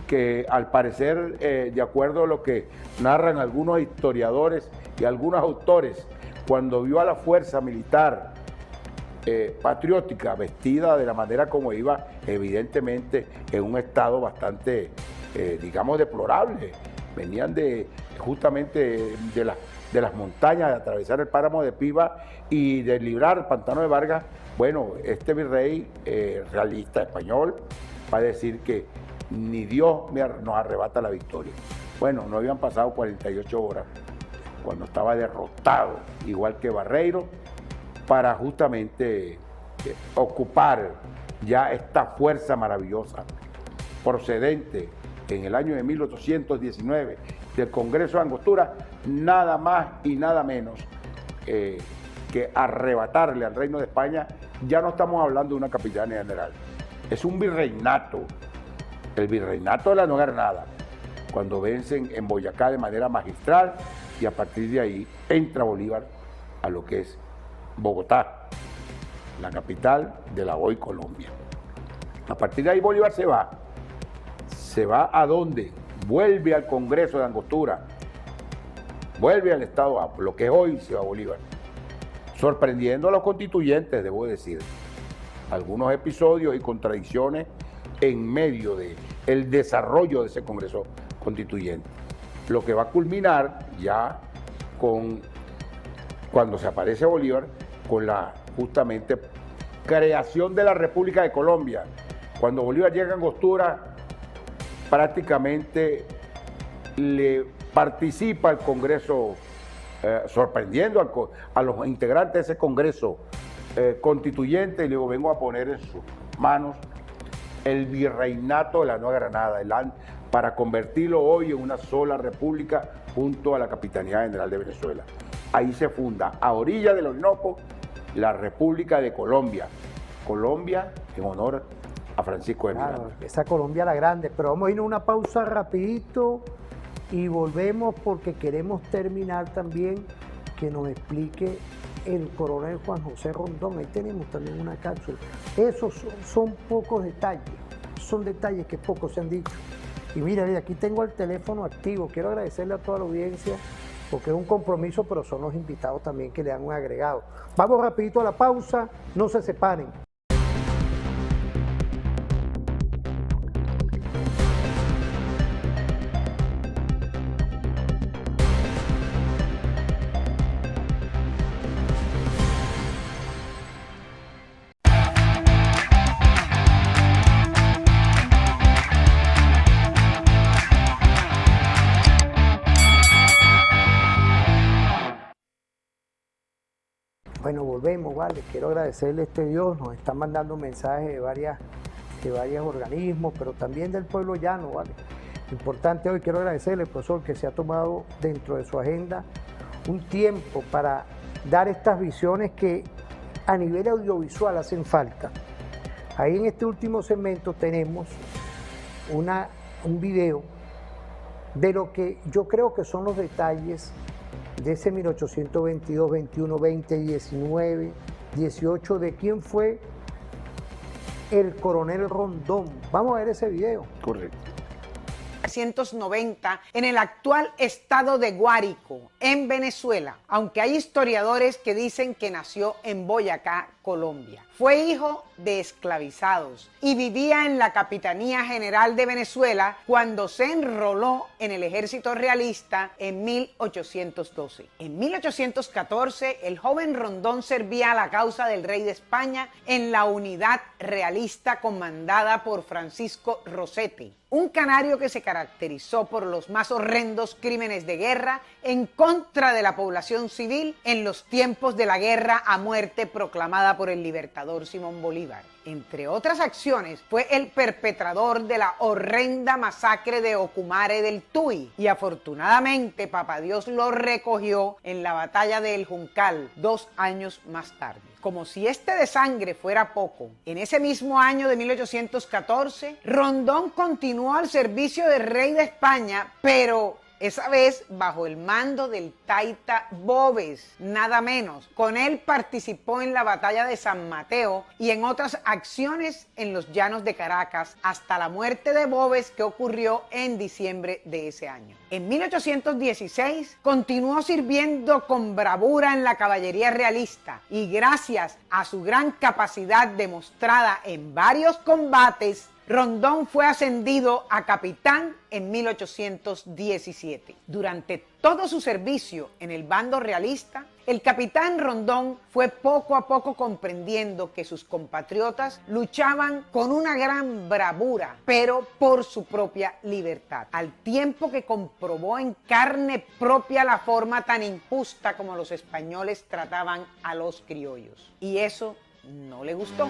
que al parecer, de acuerdo a lo que narran algunos historiadores y algunos autores, cuando vio a la fuerza militar patriótica vestida de la manera como iba, evidentemente en un estado bastante, digamos, deplorable. Venían justamente de las montañas, de atravesar el páramo de Pipa y de librar el Pantano de Vargas. Bueno, este virrey realista español va a decir que ni Dios nos arrebata la victoria. Bueno, no habían pasado 48 horas cuando estaba derrotado, igual que Barreiro, para justamente ocupar ya esta fuerza maravillosa procedente en el año de 1819 del Congreso de Angostura, nada más y nada menos que arrebatarle al Reino de España. Ya no estamos hablando de una capitanía general, es un virreinato, el virreinato de la Nueva Granada, cuando vencen en Boyacá de manera magistral, y a partir de ahí entra Bolívar a lo que es Bogotá, la capital de la hoy Colombia. A partir de ahí Bolívar se va ¿a dónde? Vuelve al Congreso de Angostura, vuelve al Estado, a lo que es hoy Ciudad Bolívar, sorprendiendo a los constituyentes, debo decir, algunos episodios y contradicciones en medio del desarrollo de ese Congreso Constituyente, lo que va a culminar ya con, cuando se aparece Bolívar, con la justamente creación de la República de Colombia. Cuando Bolívar llega a Angostura, prácticamente le participa al Congreso, sorprendiendo a los integrantes de ese Congreso Constituyente, y luego vengo a poner en sus manos el virreinato de la Nueva Granada, para convertirlo hoy en una sola república junto a la Capitanía General de Venezuela. Ahí se funda, a orilla del Orinoco, la República de Colombia. Colombia en honor a Francisco de Miranda. Claro, esa Colombia la grande, pero vamos a ir a una pausa rapidito y volvemos porque queremos terminar también que nos explique el coronel Juan José Rondón. Ahí tenemos también una cápsula. Esos son pocos detalles, son detalles que pocos se han dicho Y mira, aquí tengo el teléfono activo. Quiero agradecerle a toda la audiencia porque es un compromiso, pero son los invitados también que le han agregado. Vamos rapidito a la pausa, no se separen. Bueno, volvemos, vale. Quiero agradecerle a este Dios, nos están mandando mensajes de varios organismos, pero también del pueblo llano, vale. Importante hoy, quiero agradecerle al profesor que se ha tomado dentro de su agenda un tiempo para dar estas visiones que a nivel audiovisual hacen falta. Ahí en este último segmento tenemos un video de lo que yo creo que son los detalles de ese 1822, 21, 20, 19, 18, de quién fue el coronel Rondón. Vamos a ver ese video. Correcto. 1990 en el actual estado de Guárico, en Venezuela, aunque hay historiadores que dicen que nació en Boyacá, Colombia. Fue hijo de esclavizados y vivía en la Capitanía General de Venezuela cuando se enroló en el ejército realista en 1812. En 1814, el joven Rondón servía a la causa del rey de España en la unidad realista comandada por Francisco Rosete, un canario que se caracterizó por los más horrendos crímenes de guerra en contra de la población civil en los tiempos de la guerra a muerte proclamada por el libertador Simón Bolívar. Entre otras acciones, fue el perpetrador de la horrenda masacre de Ocumare del Tuy y afortunadamente Papá Dios lo recogió en la batalla de El Juncal 2 años más tarde. Como si este de sangre fuera poco, en ese mismo año de 1814, Rondón continuó al servicio del rey de España, pero esa vez bajo el mando del taita Boves, nada menos. Con él participó en la batalla de San Mateo y en otras acciones en los llanos de Caracas hasta la muerte de Boves, que ocurrió en diciembre de ese año. En 1816 continuó sirviendo con bravura en la caballería realista y gracias a su gran capacidad demostrada en varios combates, Rondón fue ascendido a capitán en 1817. Durante todo su servicio en el bando realista, el capitán Rondón fue poco a poco comprendiendo que sus compatriotas luchaban con una gran bravura, pero por su propia libertad, al tiempo que comprobó en carne propia la forma tan injusta como los españoles trataban a los criollos. Y eso no le gustó.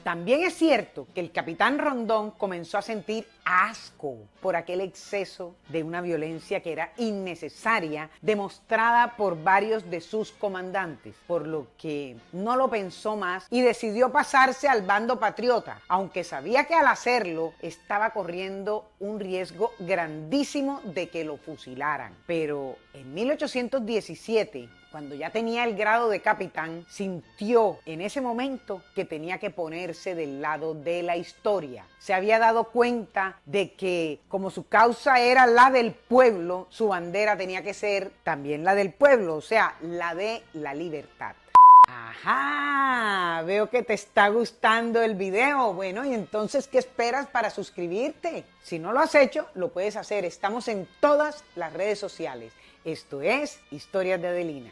También es cierto que el capitán Rondón comenzó a sentir asco por aquel exceso de una violencia que era innecesaria, demostrada por varios de sus comandantes, por lo que no lo pensó más y decidió pasarse al bando patriota, aunque sabía que al hacerlo estaba corriendo un riesgo grandísimo de que lo fusilaran. Pero en 1817, cuando ya tenía el grado de capitán, sintió en ese momento que tenía que ponerse del lado de la historia. Se había dado cuenta de que, como su causa era la del pueblo, su bandera tenía que ser también la del pueblo, o sea, la de la libertad. Ajá, veo que te está gustando el video. Bueno, y entonces, ¿qué esperas para suscribirte? Si no lo has hecho, lo puedes hacer. Estamos en todas las redes sociales. Esto es Historias de Adelina.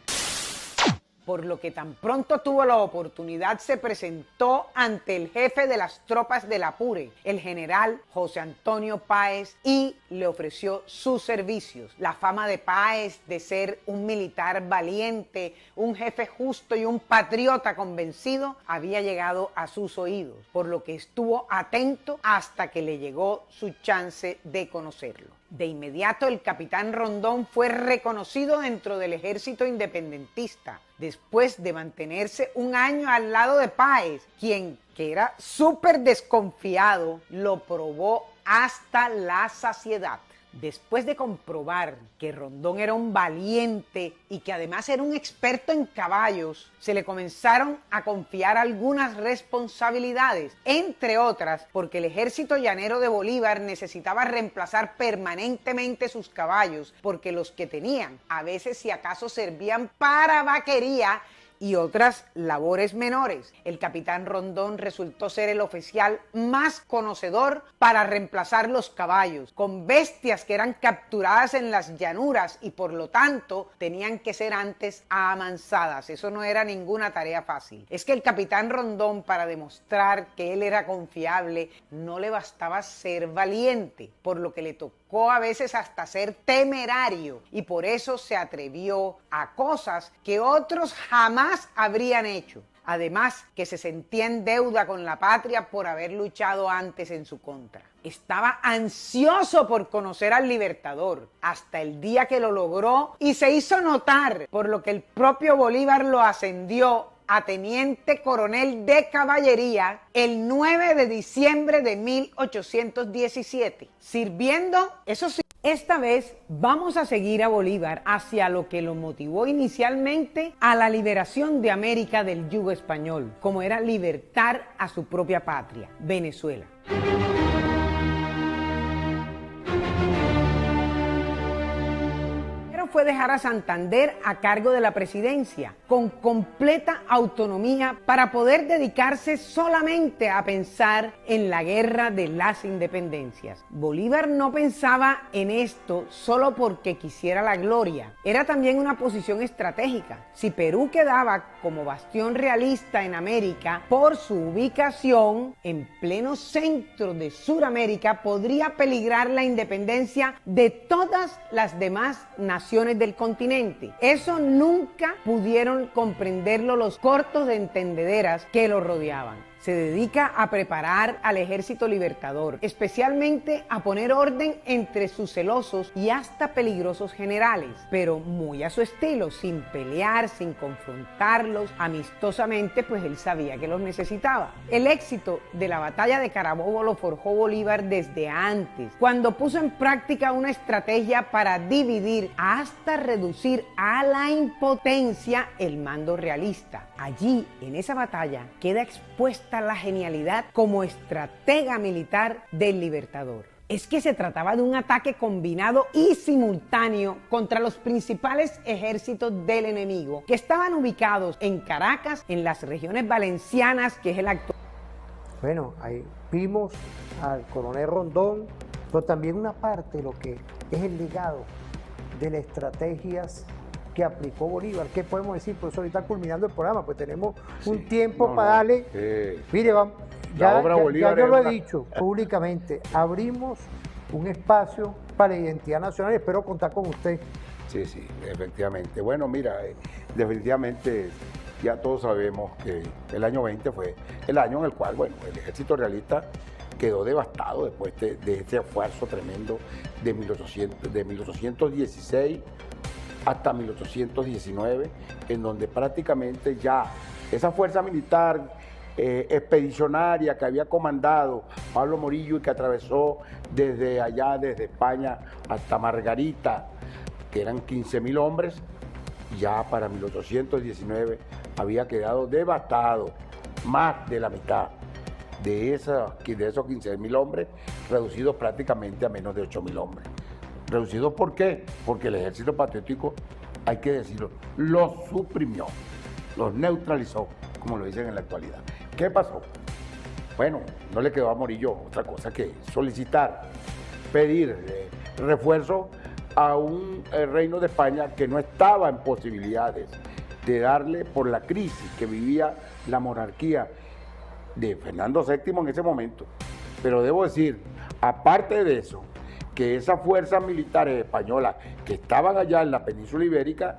Por lo que tan pronto tuvo la oportunidad, se presentó ante el jefe de las tropas del Apure, el general José Antonio Páez, y le ofreció sus servicios. La fama de Páez de ser un militar valiente, un jefe justo y un patriota convencido había llegado a sus oídos, por lo que estuvo atento hasta que le llegó su chance de conocerlo. De inmediato el capitán Rondón fue reconocido dentro del ejército independentista, después de mantenerse un año al lado de Páez, quien, que era súper desconfiado, lo probó hasta la saciedad. Después de comprobar que Rondón era un valiente y que además era un experto en caballos, se le comenzaron a confiar algunas responsabilidades, entre otras porque el ejército llanero de Bolívar necesitaba reemplazar permanentemente sus caballos, porque los que tenían a veces si acaso servían para vaquería y otras labores menores. El capitán Rondón resultó ser el oficial más conocedor para reemplazar los caballos, con bestias que eran capturadas en las llanuras y por lo tanto tenían que ser antes amansadas. Eso no era ninguna tarea fácil. Es que el capitán Rondón, para demostrar que él era confiable, no le bastaba ser valiente, por lo que le tocó a veces hasta ser temerario, y por eso se atrevió a cosas que otros jamás habrían hecho. Además, que se sentía en deuda con la patria por haber luchado antes en su contra. Estaba ansioso por conocer al Libertador, hasta el día que lo logró y se hizo notar, por lo que el propio Bolívar lo ascendió a teniente coronel de caballería el 9 de diciembre de 1817, sirviendo, eso sí. Esta vez vamos a seguir a Bolívar hacia lo que lo motivó inicialmente a la liberación de América del yugo español, como era libertar a su propia patria, Venezuela. Fue dejar a Santander a cargo de la presidencia, con completa autonomía para poder dedicarse solamente a pensar en la guerra de las independencias. Bolívar no pensaba en esto solo porque quisiera la gloria, era también una posición estratégica. Si Perú quedaba como bastión realista en América, por su ubicación en pleno centro de Sudamérica, podría peligrar la independencia de todas las demás naciones del continente. Eso nunca pudieron comprenderlo los cortos de entendederas que lo rodeaban. Se dedica a preparar al ejército libertador, especialmente a poner orden entre sus celosos y hasta peligrosos generales, pero muy a su estilo, sin pelear, sin confrontarlos, amistosamente, pues él sabía que los necesitaba. El éxito de la batalla de Carabobo lo forjó Bolívar desde antes, cuando puso en práctica una estrategia para dividir hasta reducir a la impotencia el mando realista. Allí, en esa batalla, queda expuesta la genialidad como estratega militar del Libertador. Es que se trataba de un ataque combinado y simultáneo contra los principales ejércitos del enemigo, que estaban ubicados en Caracas, en las regiones valencianas, que es el actual. Bueno, ahí vimos al coronel Rondón, pero también una parte de lo que es el legado de las estrategias que aplicó Bolívar. ¿Qué podemos decir? Por eso ahorita culminando el programa, pues tenemos un tiempo para darle. Mire, vamos, ya yo lo he dicho públicamente, abrimos un espacio para la identidad nacional y espero contar con usted. Sí, sí, efectivamente. Bueno, mira, definitivamente ya todos sabemos que el año 20 fue el año en el cual, bueno, el ejército realista quedó devastado después de este esfuerzo tremendo de 1816 hasta 1819, en donde prácticamente ya esa fuerza militar expedicionaria que había comandado Pablo Morillo y que atravesó desde allá, desde España hasta Margarita, que eran 15.000 hombres, ya para 1819 había quedado devastado, más de la mitad de esos 15.000 hombres, reducidos prácticamente a menos de 8.000 hombres. ¿Reducidos por qué? Porque el ejército patriótico, hay que decirlo, los suprimió, los neutralizó, como lo dicen en la actualidad. ¿Qué pasó? Bueno, no le quedó a Morillo otra cosa que solicitar, pedir refuerzo a un reino de España que no estaba en posibilidades de darle, por la crisis que vivía la monarquía de Fernando VII en ese momento. Pero debo decir, aparte de eso, que esas fuerzas militares españolas que estaban allá en la península ibérica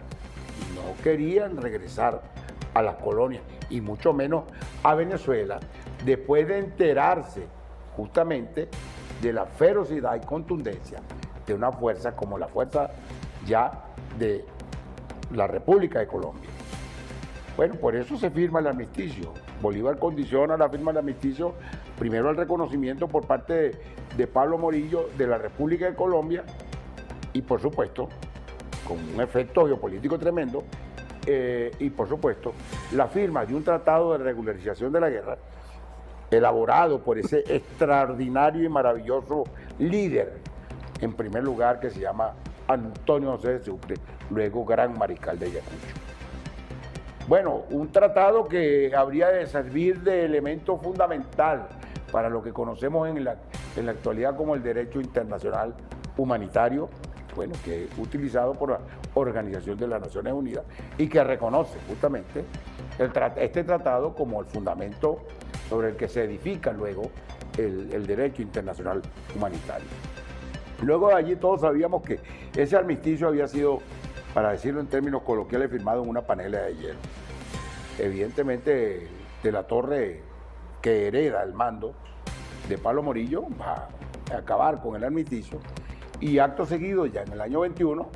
no querían regresar a las colonias y mucho menos a Venezuela, después de enterarse justamente de la ferocidad y contundencia de una fuerza como la fuerza ya de la República de Colombia. Bueno, por eso se firma el armisticio. Bolívar condiciona la firma del armisticio primero al reconocimiento por parte de Pablo Morillo de la República de Colombia y por supuesto, con un efecto geopolítico tremendo, y por supuesto, la firma de un tratado de regularización de la guerra elaborado por ese extraordinario y maravilloso líder, en primer lugar, que se llama Antonio José de Sucre, luego Gran Mariscal de Ayacucho. Bueno, un tratado que habría de servir de elemento fundamental para lo que conocemos en la actualidad como el derecho internacional humanitario, bueno, que es utilizado por la Organización de las Naciones Unidas y que reconoce justamente este tratado como el fundamento sobre el que se edifica luego el derecho internacional humanitario. Luego de allí todos sabíamos que ese armisticio había sido, para decirlo en términos coloquiales, firmado en una panela de hielo. Evidentemente, de la Torre, que hereda el mando de Pablo Morillo, va a acabar con el armisticio. Y acto seguido, ya en el año 21,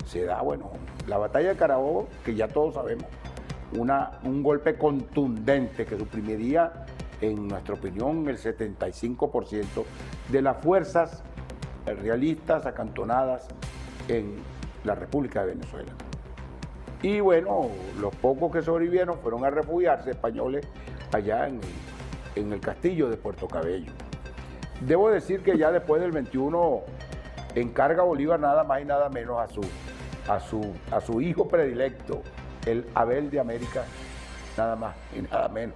se da, bueno, la batalla de Carabobo, que ya todos sabemos, un golpe contundente que suprimiría, en nuestra opinión, el 75% de las fuerzas realistas acantonadas en la República de Venezuela. Y bueno, los pocos que sobrevivieron fueron a refugiarse españoles allá en el castillo de Puerto Cabello. Debo decir que ya después del 21 encarga Bolívar nada más y nada menos a su hijo predilecto, el Abel de América, nada más y nada menos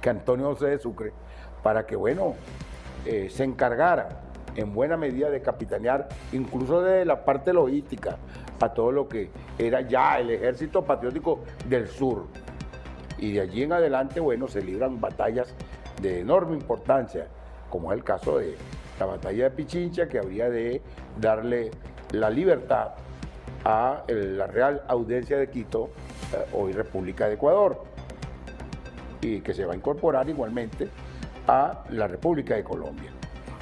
que Antonio José de Sucre, para que, bueno, se encargara en buena medida de capitanear, incluso de la parte logística, a todo lo que era ya el Ejército Patriótico del Sur. Y de allí en adelante, bueno, se libran batallas de enorme importancia, como es el caso de la batalla de Pichincha, que habría de darle la libertad a la Real Audiencia de Quito, hoy República de Ecuador, y que se va a incorporar igualmente a la República de Colombia.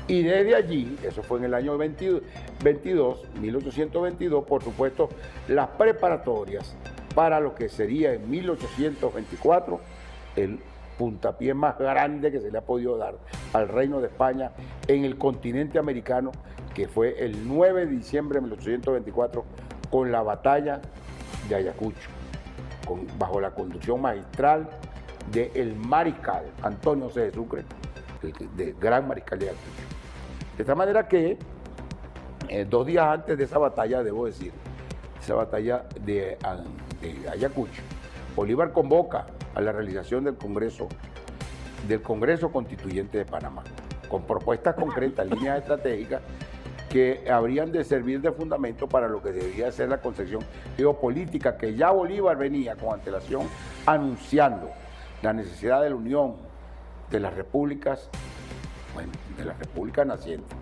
Y desde allí, eso fue en el año 1822, por supuesto, las preparatorias para lo que sería en 1824 el puntapié más grande que se le ha podido dar al Reino de España en el continente americano, que fue el 9 de diciembre de 1824 con la batalla de Ayacucho, bajo la conducción magistral del mariscal Antonio José de Sucre, el Gran Mariscal de Ayacucho. De esta manera que 2 días antes de esa batalla, debo decir, esa batalla de Ayacucho, Bolívar convoca a la realización del Congreso Constituyente de Panamá, con propuestas concretas, líneas estratégicas que habrían de servir de fundamento para lo que debería ser la concepción geopolítica que ya Bolívar venía con antelación anunciando la necesidad de la unión de las repúblicas, bueno, de las repúblicas nacientes.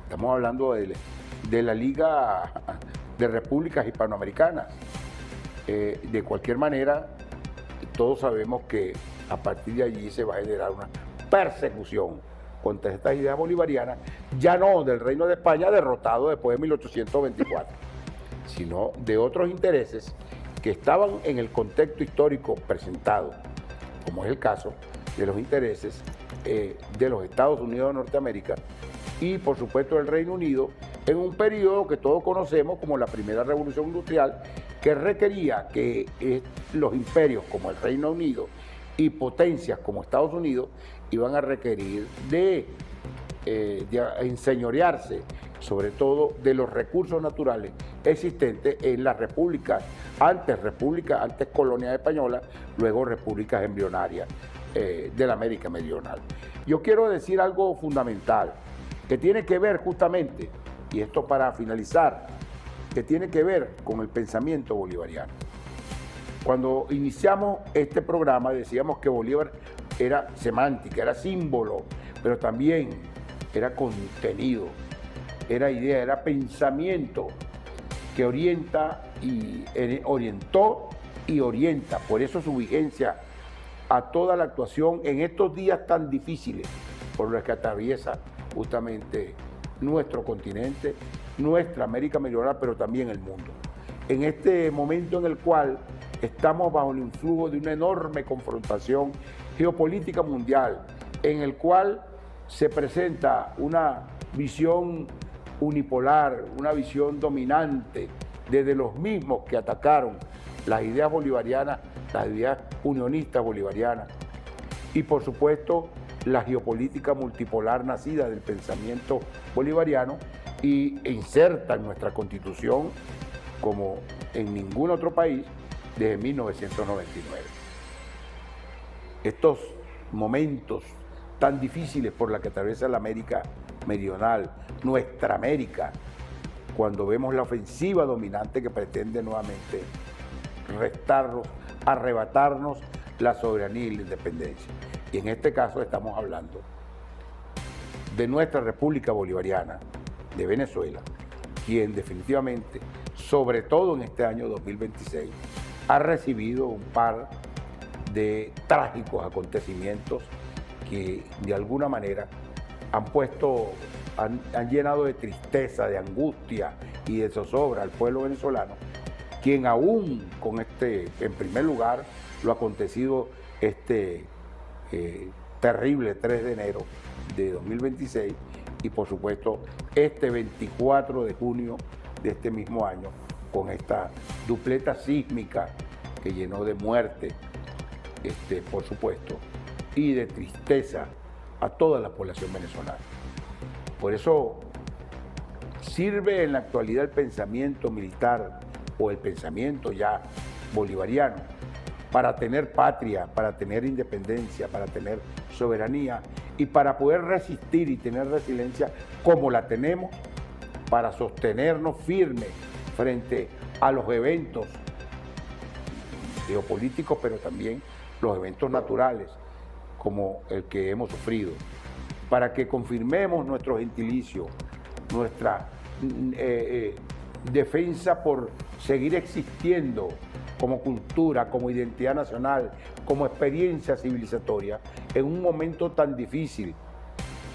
Estamos hablando de la Liga de Repúblicas Hispanoamericanas. De cualquier manera, todos sabemos que a partir de allí se va a generar una persecución contra estas ideas bolivarianas, ya no del Reino de España derrotado después de 1824, sino de otros intereses que estaban en el contexto histórico presentado, como es el caso de los intereses de los Estados Unidos de Norteamérica y por supuesto del Reino Unido, en un periodo que todos conocemos como la Primera Revolución Industrial, que requería que los imperios como el Reino Unido y potencias como Estados Unidos iban a requerir de enseñorearse sobre todo de los recursos naturales existentes en las repúblicas, antes colonias españolas, luego repúblicas embrionarias de la América Meridional. Yo quiero decir algo fundamental que tiene que ver justamente, y esto para finalizar, que tiene que ver con el pensamiento bolivariano. Cuando iniciamos este programa decíamos que Bolívar era semántica, era símbolo, pero también era contenido, era idea, era pensamiento que orienta y orientó y orienta. Por eso su vigencia a toda la actuación en estos días tan difíciles por los que atraviesa justamente nuestro continente, nuestra América Meridional, pero también el mundo. En este momento en el cual estamos bajo el influjo de una enorme confrontación geopolítica mundial en el cual se presenta una visión unipolar, una visión dominante desde los mismos que atacaron las ideas bolivarianas, las ideas unionistas bolivarianas y por supuesto la geopolítica multipolar nacida del pensamiento bolivariano y inserta en nuestra Constitución como en ningún otro país desde 1999. Estos momentos tan difíciles por la que atraviesa la América Meridional, nuestra América, cuando vemos la ofensiva dominante que pretende nuevamente restarnos, arrebatarnos la soberanía y la independencia. Y en este caso estamos hablando de nuestra República Bolivariana, de Venezuela, quien definitivamente, sobre todo en este año 2026, ha recibido un par de trágicos acontecimientos que de alguna manera han llenado de tristeza, de angustia y de zozobra al pueblo venezolano, quien aún con en primer lugar, lo acontecido terrible 3 de enero de 2026 y por supuesto este 24 de junio de este mismo año con esta dupleta sísmica que llenó de muerte, por supuesto, y de tristeza a toda la población venezolana. Por eso sirve en la actualidad el pensamiento militar o el pensamiento ya bolivariano para tener patria, para tener independencia, para tener soberanía y para poder resistir y tener resiliencia como la tenemos para sostenernos firmes frente a los eventos geopolíticos, pero también los eventos naturales como el que hemos sufrido, para que confirmemos nuestro gentilicio, nuestra defensa por seguir existiendo como cultura, como identidad nacional, como experiencia civilizatoria, en un momento tan difícil,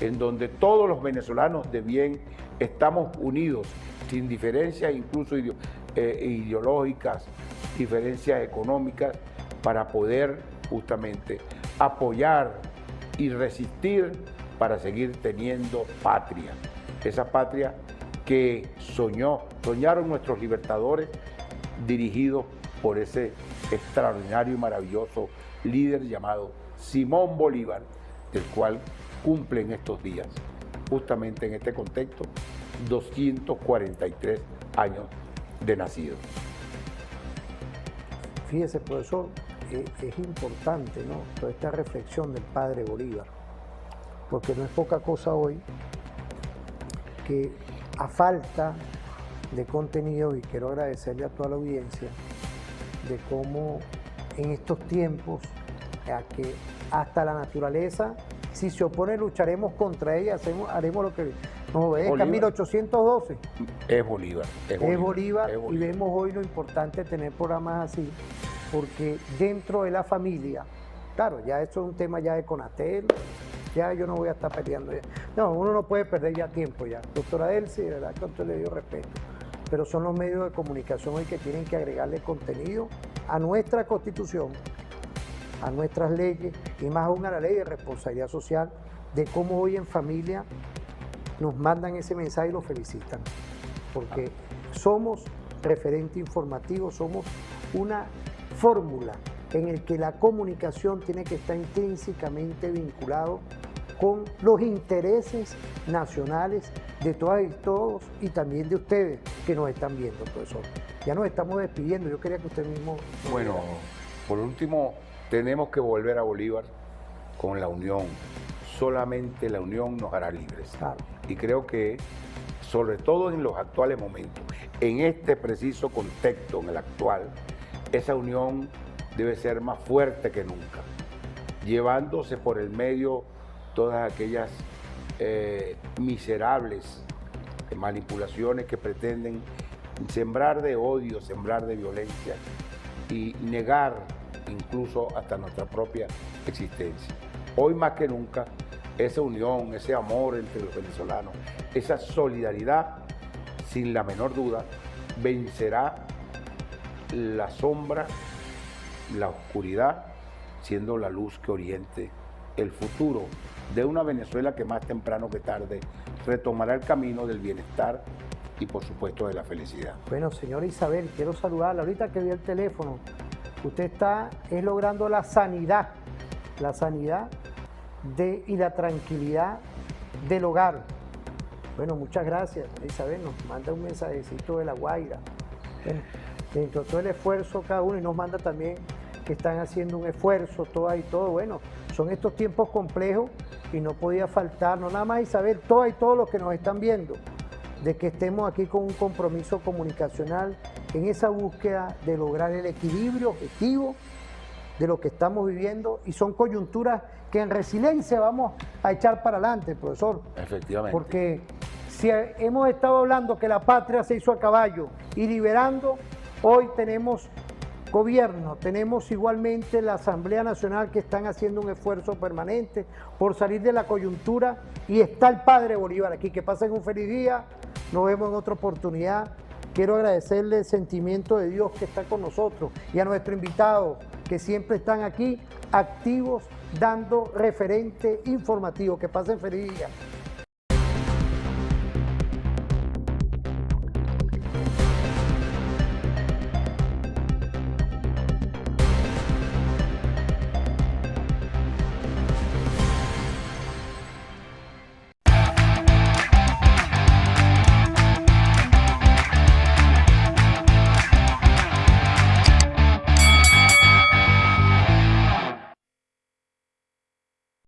en donde todos los venezolanos de bien estamos unidos, sin diferencias incluso ideológicas, diferencias económicas, para poder justamente apoyar y resistir para seguir teniendo patria. Esa patria que soñaron nuestros libertadores, dirigidos por ese extraordinario y maravilloso líder llamado Simón Bolívar, del cual cumple en estos días, justamente en este contexto, 243 años de nacido. Fíjese, profesor, es importante, ¿no?, toda esta reflexión del padre Bolívar, porque no es poca cosa hoy que a falta de contenido, y quiero agradecerle a toda la audiencia, de cómo en estos tiempos, a que hasta la naturaleza, si se opone, lucharemos contra ella, haremos lo que nos obedezca. 1812. Es Bolívar. Es Bolívar, y vemos hoy lo importante de tener programas así, porque dentro de la familia, claro, ya eso es un tema ya de Conatel, ya yo no voy a estar peleando ya. No, uno no puede perder ya tiempo ya. Doctora Elsie, de verdad que a usted le dio respeto, pero son los medios de comunicación hoy que tienen que agregarle contenido a nuestra Constitución, a nuestras leyes, y más aún a la ley de responsabilidad social, de cómo hoy en familia nos mandan ese mensaje y lo felicitan, porque somos referente informativo, somos una fórmula en el que la comunicación tiene que estar intrínsecamente vinculado con los intereses nacionales de todas y todos, y también de ustedes que nos están viendo, profesor. Ya nos estamos despidiendo, yo quería que usted mismo... Bueno, por último, tenemos que volver a Bolívar con la unión. Solamente la unión nos hará libres. Claro. Y creo que, sobre todo en los actuales momentos, en este preciso contexto, en el actual, esa unión debe ser más fuerte que nunca, llevándose por el medio todas aquellas miserables manipulaciones que pretenden sembrar de odio, sembrar de violencia y negar incluso hasta nuestra propia existencia. Hoy más que nunca, esa unión, ese amor entre los venezolanos, esa solidaridad, sin la menor duda, vencerá la sombra la oscuridad siendo la luz que oriente el futuro de una Venezuela que más temprano que tarde retomará el camino del bienestar y por supuesto de la felicidad. Bueno, señora Isabel, quiero saludarla. Ahorita que vi el teléfono, usted es logrando la sanidad y la tranquilidad del hogar. Bueno, muchas gracias, Isabel. Nos manda un mensajecito de La Guaira. Bueno, dentro de todo el esfuerzo cada uno, y nos manda también que están haciendo un esfuerzo, todas y todo. Bueno, son estos tiempos complejos y no podía faltar, no nada más Isabel, todas y todos los que nos están viendo, de que estemos aquí con un compromiso comunicacional en esa búsqueda de lograr el equilibrio objetivo de lo que estamos viviendo, y son coyunturas que en resiliencia vamos a echar para adelante, profesor. Efectivamente. Porque si hemos estado hablando que la patria se hizo a caballo y liberando, hoy tenemos gobierno, tenemos igualmente la Asamblea Nacional que están haciendo un esfuerzo permanente por salir de la coyuntura, y está el padre Bolívar aquí. Que pasen un feliz día, nos vemos en otra oportunidad. Quiero agradecerle el sentimiento de Dios que está con nosotros y a nuestros invitados que siempre están aquí activos dando referente informativo. Que pasen feliz día.